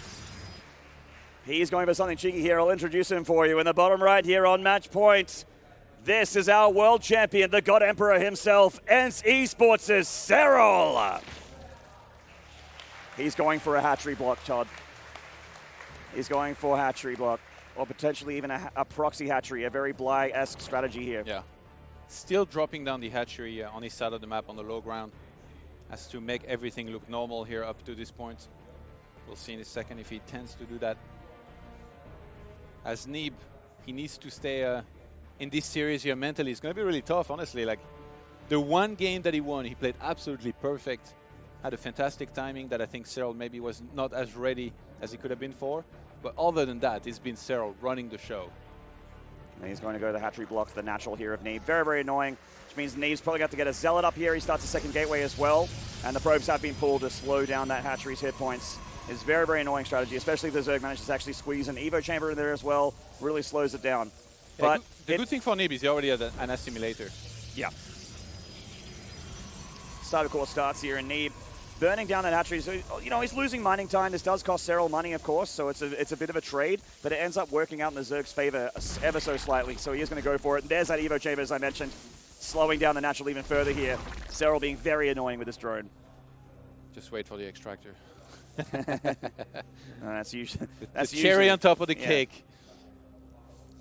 he's going for something cheeky here. I'll introduce him for you. In the bottom right here on match point, this is our world champion, the God Emperor himself, ENCE Esports' Serral. He's going for a hatchery block, Todd. He's going for a hatchery block, or potentially even a proxy hatchery, a very Bly-esque strategy here. Yeah. Still dropping down the hatchery on his side of the map on the low ground, as to make everything look normal here up to this point. We'll see in a second if he tends to do that. As Neeb, he needs to stay in this series here mentally. It's going to be really tough, honestly. Like, the one game that he won, he played absolutely perfect. Had a fantastic timing that I think Serral maybe was not as ready as he could have been for. But other than that, it's been Serral running the show. And he's going to go to the hatchery block, the natural here of Neeb. Very, very annoying, which means Neeb's probably got to get a Zealot up here. He starts a second gateway as well. And the probes have been pulled to slow down that hatchery's hit points. It's very, very annoying strategy, especially if the Zerg manages to actually squeeze an Evo chamber in there as well. Really slows it down. Yeah, but the good thing for Neeb is he already has an assimilator. Yeah. Start of course starts here, and Neeb burning down that hatchery. So, you know, he's losing mining time. This does cost Serral money, of course, so it's a bit of a trade, but it ends up working out in the Zerg's favor ever so slightly. So he is going to go for it. And there's that Evo chamber, as I mentioned, slowing down the natural even further here. Serral being very annoying with this drone. Just wait for the extractor. That's usually the cherry on top of the cake.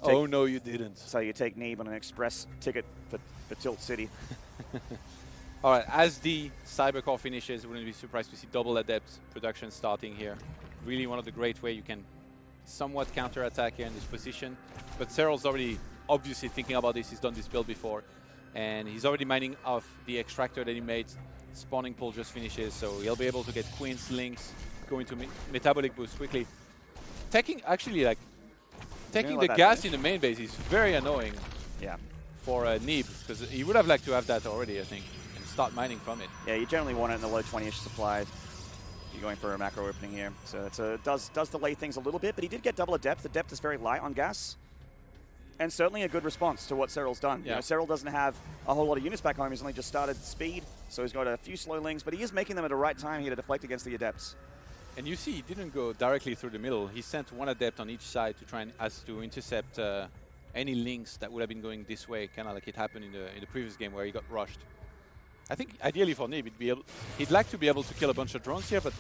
Oh no, you didn't. So you take Neeb on an express ticket for Tilt City. All right, as the Cybercore finishes, wouldn't be surprised to see double Adept production starting here. Really one of the great way you can somewhat counter-attack here in this position. But Serral's already obviously thinking about this. He's done this build before. And he's already mining off the extractor that he made. Spawning pool just finishes, so he'll be able to get Queen's Links, go into metabolic boost quickly. Taking the gas in the main base is very annoying. Yeah. For Neeb, because he would have liked to have that already, I think, and start mining from it. Yeah, you generally want it in the low 20-ish supply. You're going for a macro opening here, so it does delay things a little bit, but he did get double Adept. The Adept is very light on gas. And certainly a good response to what Serral's done. Yeah. You know, Serral doesn't have a whole lot of units back home. He's only just started speed, so he's got a few slow lings, but he is making them at the right time here to deflect against the Adepts. And you see, he didn't go directly through the middle. He sent one Adept on each side to try and intercept any links that would have been going this way, kind of like it happened in the previous game where he got rushed. I think ideally for Neeb, he'd like to be able to kill a bunch of drones here, but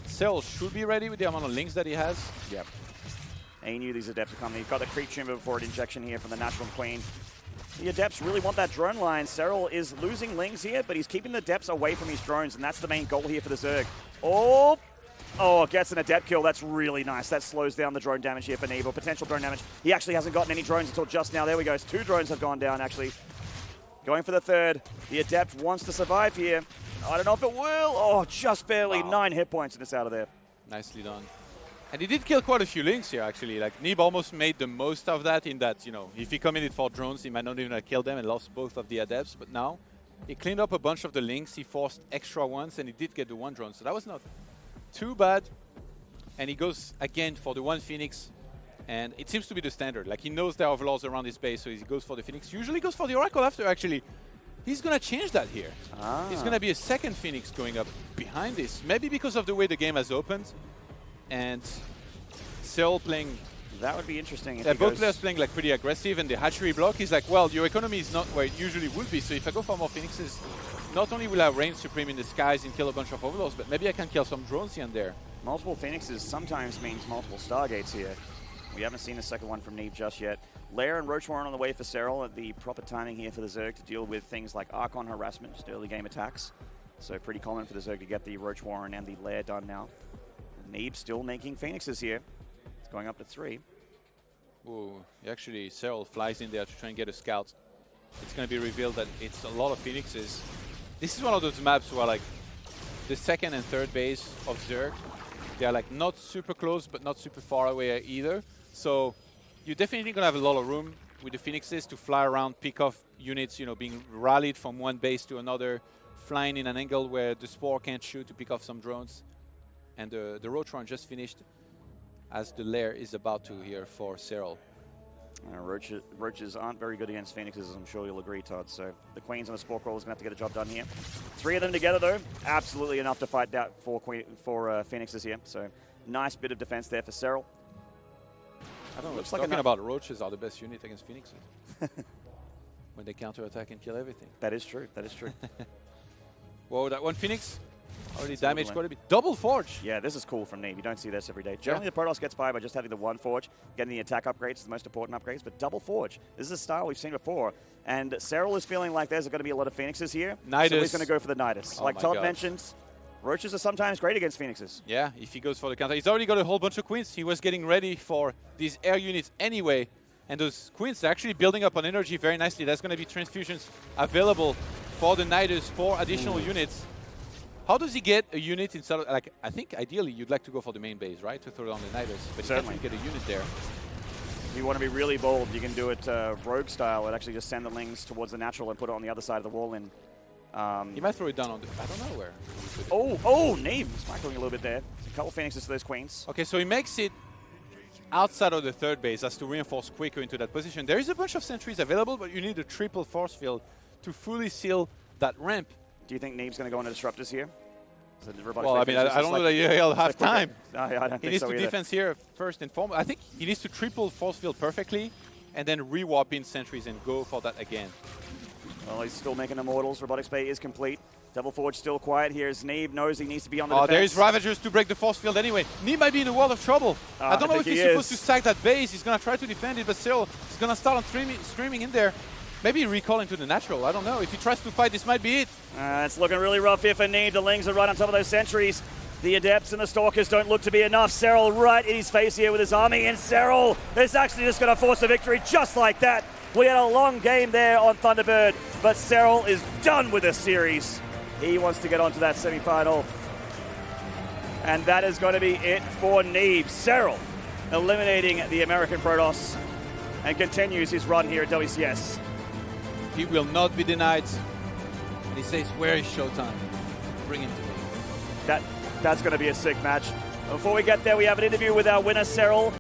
Serral should be ready with the amount of links that he has. Yep. And he knew these Adepts were coming. He's got the creep chamber forward injection here from the Natural Queen. The Adepts really want that drone line. Serral is losing lings here, but he's keeping the Adepts away from his drones, and that's the main goal here for the Zerg. Oh, gets an Adept kill. That's really nice. That slows down the drone damage here for Neeb, or potential drone damage. He actually hasn't gotten any drones until just now. There we go. 2 drones have gone down, actually. Going for the 3rd. The Adept wants to survive here. I don't know if it will. Oh, just barely. Wow. 9 hit points, and it's out of there. Nicely done. And he did kill quite a few links here, actually. Like, Neeb almost made the most of that in that, you know, if he committed for drones, he might not even have killed them and lost both of the Adepts. But now, he cleaned up a bunch of the links. He forced extra ones, and he did get the 1 drone. So that was not too bad. And he goes again for the 1 Phoenix. And it seems to be the standard. Like, he knows there are overlords around his base, so he goes for the Phoenix. Usually goes for the Oracle after, actually. He's going to change that here. It's going to be a 2nd Phoenix going up behind this. Maybe because of the way the game has opened. And Serral playing... That would be interesting. Both players playing like pretty aggressive, and the hatchery block is like, well, your economy is not where it usually would be. So if I go for more Phoenixes, not only will I reign supreme in the skies and kill a bunch of overlords, but maybe I can kill some drones here and there. Multiple Phoenixes sometimes means multiple Stargates here. We haven't seen the second one from Neeb just yet. Lair and Roach Warren on the way for Serral at the proper timing here for the Zerg to deal with things like Archon harassment, just early game attacks. So pretty common for the Zerg to get the Roach Warren and the Lair done now. Neeb still making Phoenixes here. It's going up to 3. Ooh, actually, Serral flies in there to try and get a scout. It's going to be revealed that it's a lot of Phoenixes. This is one of those maps where, like, the 2nd and 3rd base of Zerg, they are, like, not super close, but not super far away either. So you're definitely going to have a lot of room with the Phoenixes to fly around, pick off units, you know, being rallied from one base to another, flying in an angle where the Spore can't shoot to pick off some drones. And the Roach Run just finished as the Lair is about to here for Serral. Roaches aren't very good against Phoenixes, as I'm sure you'll agree, Todd. So the Queens and the Spore Crawlers are going to have to get the job done here. 3 of them together, though. Absolutely enough to fight that for Phoenixes here. So nice bit of defense there for Serral. I don't know. Looks like talking about Roaches are the best unit against Phoenixes. When they counterattack and kill everything. That is true. That is true. Whoa, that 1 Phoenix. Already damaged quite a bit. Double Forge. Yeah, this is cool from Neeb. You don't see this every day. Generally, the Protoss gets by just having the 1 Forge, getting the attack upgrades, the most important upgrades, but double Forge. This is a style we've seen before. And Serral is feeling like there's going to be a lot of Phoenixes here. Nidus. So he's going to go for the Nidus. Oh, like Todd mentioned, Roaches are sometimes great against Phoenixes. Yeah, if he goes for the counter. He's already got a whole bunch of Queens. He was getting ready for these air units anyway. And those Queens are actually building up on energy very nicely. There's going to be transfusions available for the Nidus for additional units. How does he get a unit instead of, like, I think ideally you'd like to go for the main base, right? To throw down the Nidus, but certainly you can't really get a unit there. If you want to be really bold, you can do it rogue style and actually just send the lings towards the natural and put it on the other side of the wall. And he might throw it down on the, I don't know where. Neeb smiling a little bit there. A couple Phoenixes to those Queens. Okay, so he makes it outside of the 3rd base as to reinforce quicker into that position. There is a bunch of sentries available, but you need a triple force field to fully seal that ramp. Do you think Neeb's going to go into Disruptors here? Well, I mean, I don't know that he'll have time. No, I don't he needs so to either. defense here first and foremost. I think he needs to triple force field perfectly and then re-warp in sentries and go for that again. Well, he's still making Immortals. Robotics Bay is complete. Double Forge still quiet here as Neeb knows he needs to be on the defense. There's Ravagers to break the force field anyway. Neeb might be in a world of trouble. I don't know if he's supposed to sack that base. He's going to try to defend it, but still, he's going to start on streaming in there. Maybe recall into the natural. I don't know. If he tries to fight, this might be it. It's looking really rough here for Neeb. The Lings are right on top of those sentries. The Adepts and the Stalkers don't look to be enough. Serral right in his face here with his army, and Serral is actually just going to force a victory just like that. We had a long game there on Thunderbird, but Serral is done with this series. He wants to get onto that semi-final. And that is going to be it for Neeb. Serral eliminating the American Protoss and continues his run here at WCS. He will not be denied. And he says, where is Showtime? Bring him to me. That's going to be a sick match. Before we get there, we have an interview with our winner, Serral.